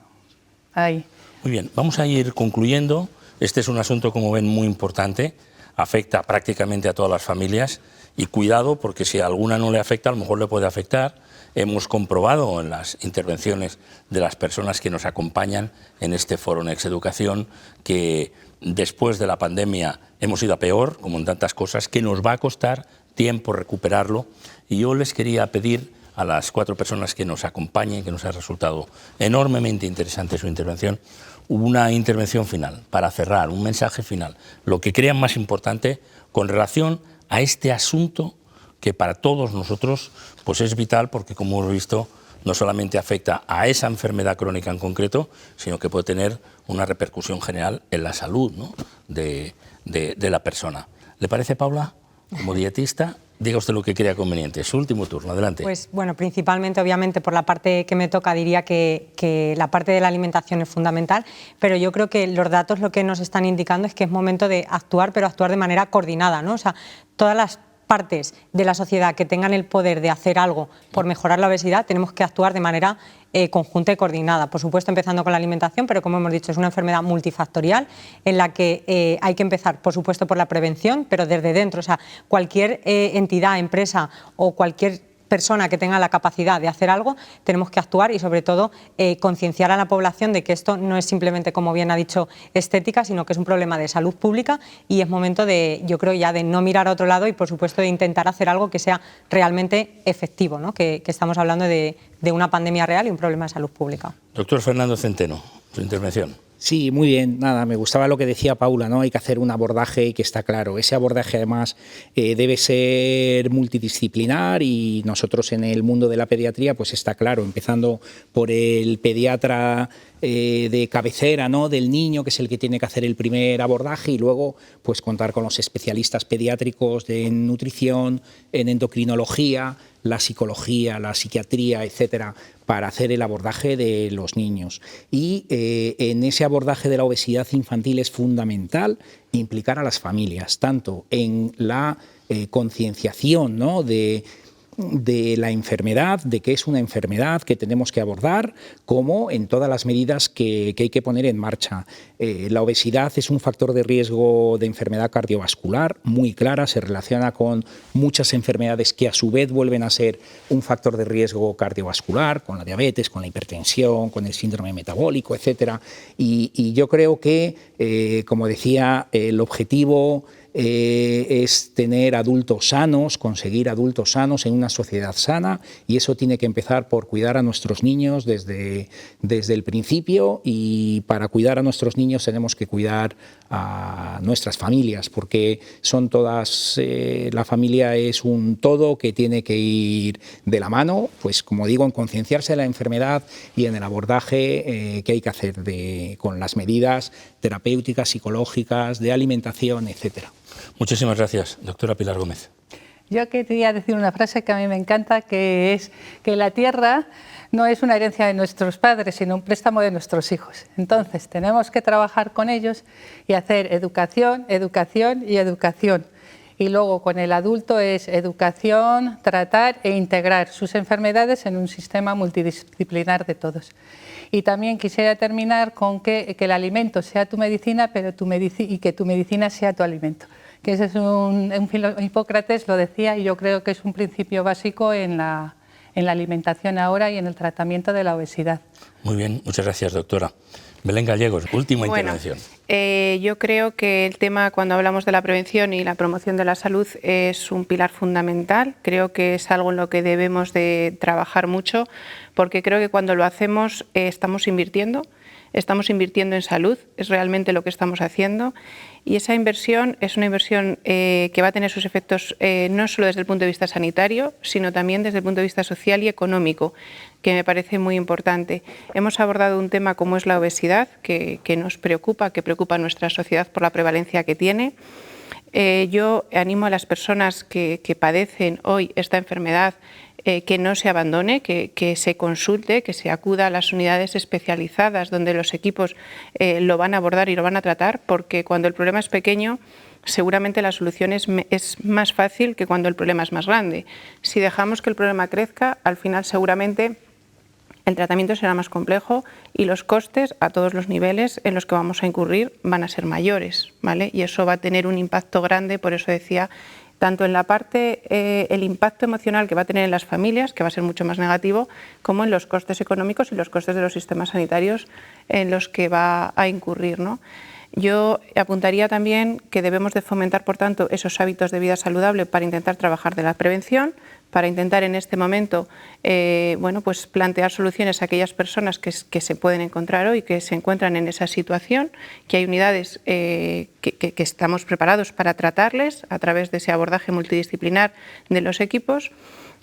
ahí. Muy bien, vamos a ir concluyendo. Este es un asunto, como ven, muy importante. Afecta prácticamente a todas las familias. Y cuidado, porque si a alguna no le afecta, a lo mejor le puede afectar. Hemos comprobado en las intervenciones de las personas que nos acompañan en este foro Next Educación que después de la pandemia hemos ido a peor, como en tantas cosas, que nos va a costar tiempo recuperarlo. Y yo les quería pedir a las 4 personas que nos acompañen, que nos ha resultado enormemente interesante su intervención, una intervención final, para cerrar, un mensaje final, lo que crean más importante con relación a este asunto que para todos nosotros pues es vital, porque como hemos visto no solamente afecta a esa enfermedad crónica en concreto, sino que puede tener una repercusión general en la salud, ¿no? de la persona. ¿Le parece, Paula? Como dietista, diga usted lo que crea conveniente. Su último turno, adelante. Pues bueno, principalmente, obviamente, por la parte que me toca, diría que la parte de la alimentación es fundamental, pero yo creo que los datos lo que nos están indicando es que es momento de actuar, pero actuar de manera coordinada, ¿no? O sea, todas las partes de la sociedad que tengan el poder de hacer algo por mejorar la obesidad, tenemos que actuar de manera conjunta y coordinada. Por supuesto, empezando con la alimentación, pero como hemos dicho, es una enfermedad multifactorial en la que hay que empezar, por supuesto, por la prevención, pero desde dentro. O sea, cualquier entidad, empresa o cualquier persona que tenga la capacidad de hacer algo, tenemos que actuar y, sobre todo, concienciar a la población de que esto no es simplemente, como bien ha dicho, estética, sino que es un problema de salud pública, y es momento de, yo creo, ya de no mirar a otro lado y, por supuesto, de intentar hacer algo que sea realmente efectivo, ¿no? Que estamos hablando de una pandemia real y un problema de salud pública. Doctor Fernando Centeno, su intervención. Sí, muy bien. Nada, me gustaba lo que decía Paula, ¿no? Hay que hacer un abordaje que está claro. Ese abordaje, además, debe ser multidisciplinar y nosotros en el mundo de la pediatría, pues está claro, empezando por el pediatra de cabecera, ¿no? Del niño, que es el que tiene que hacer el primer abordaje, y luego pues contar con los especialistas pediátricos de nutrición, en endocrinología, la psicología, la psiquiatría, etcétera, para hacer el abordaje de los niños. Y en ese abordaje de la obesidad infantil es fundamental implicar a las familias, tanto en la concienciación, ¿no? de la enfermedad, de que es una enfermedad que tenemos que abordar, como en todas las medidas que hay que poner en marcha. La obesidad es un factor de riesgo de enfermedad cardiovascular muy clara, se relaciona con muchas enfermedades que a su vez vuelven a ser un factor de riesgo cardiovascular, con la diabetes, con la hipertensión, con el síndrome metabólico, etcétera. Y yo creo que, como decía, el objetivo es tener adultos sanos, conseguir adultos sanos en una sociedad sana, y eso tiene que empezar por cuidar a nuestros niños desde el principio, y para cuidar a nuestros niños tenemos que cuidar a nuestras familias, porque son todas, la familia es un todo que tiene que ir de la mano, pues como digo, en concienciarse de la enfermedad y en el abordaje que hay que hacer con las medidas terapéuticas, psicológicas, de alimentación, etcétera. Muchísimas gracias, doctora Pilar Gómez. Yo quería decir una frase que a mí me encanta, que es que la tierra no es una herencia de nuestros padres, sino un préstamo de nuestros hijos. Entonces, tenemos que trabajar con ellos y hacer educación, educación y educación. Y luego con el adulto es educación, tratar e integrar sus enfermedades en un sistema multidisciplinar de todos. Y también quisiera terminar con que el alimento sea tu medicina, pero y que tu medicina sea tu alimento. Que ese es Hipócrates lo decía, y yo creo que es un principio básico en la alimentación ahora y en el tratamiento de la obesidad. Muy bien, muchas gracias, doctora. Belén Gallegos, última intervención. Yo creo que el tema, cuando hablamos de la prevención y la promoción de la salud, es un pilar fundamental. Creo que es algo en lo que debemos de trabajar mucho, porque creo que cuando lo hacemos estamos invirtiendo en salud, es realmente lo que estamos haciendo, y esa inversión es una inversión que va a tener sus efectos no solo desde el punto de vista sanitario, sino también desde el punto de vista social y económico, que me parece muy importante. Hemos abordado un tema como es la obesidad, que nos preocupa, que preocupa a nuestra sociedad por la prevalencia que tiene. Yo animo a las personas que padecen hoy esta enfermedad que no se abandone, que se consulte, que se acuda a las unidades especializadas donde los equipos lo van a abordar y lo van a tratar, porque cuando el problema es pequeño, seguramente la solución es más fácil que cuando el problema es más grande. Si dejamos que el problema crezca, al final seguramente el tratamiento será más complejo y los costes a todos los niveles en los que vamos a incurrir van a ser mayores, ¿vale? Y eso va a tener un impacto grande, por eso decía, tanto en la parte, el impacto emocional que va a tener en las familias, que va a ser mucho más negativo, como en los costes económicos y los costes de los sistemas sanitarios en los que va a incurrir, ¿no? Yo apuntaría también que debemos de fomentar, por tanto, esos hábitos de vida saludable para intentar trabajar de la prevención, para intentar en este momento pues plantear soluciones a aquellas personas que se pueden encontrar hoy, que se encuentran en esa situación, que hay unidades que estamos preparados para tratarles a través de ese abordaje multidisciplinar de los equipos,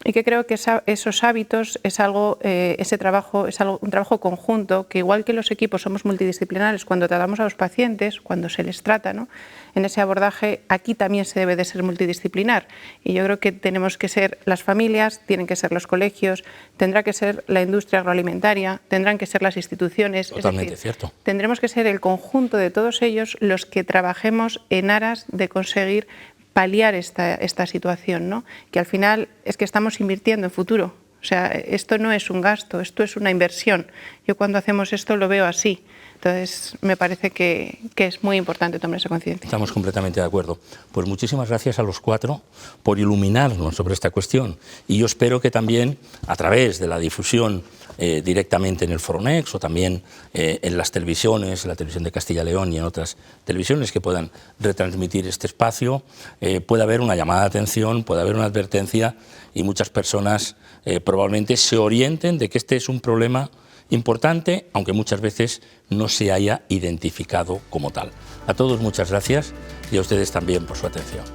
y que creo que esos hábitos es algo, ese trabajo es un trabajo conjunto, que igual que los equipos somos multidisciplinares cuando tratamos a los pacientes, cuando se les trata, ¿no? En ese abordaje aquí también se debe de ser multidisciplinar, y yo creo que tenemos que ser las familias, tienen que ser los colegios, tendrá que ser la industria agroalimentaria, tendrán que ser las instituciones. Totalmente, es decir, cierto. Tendremos que ser el conjunto de todos ellos los que trabajemos en aras de conseguir paliar esta situación, ¿no? Que al final es que estamos invirtiendo en futuro. O sea, esto no es un gasto, esto es una inversión. Yo cuando hacemos esto lo veo así. Entonces, me parece que es muy importante tomar esa conciencia. Estamos completamente de acuerdo. Pues muchísimas gracias a los cuatro por iluminarnos sobre esta cuestión. Y yo espero que también, a través de la difusión directamente en el Foronex o también en las televisiones, en la televisión de Castilla y León y en otras televisiones que puedan retransmitir este espacio, pueda haber una llamada de atención, pueda haber una advertencia y muchas personas probablemente se orienten de que este es un problema importante, aunque muchas veces no se haya identificado como tal. A todos muchas gracias y a ustedes también por su atención.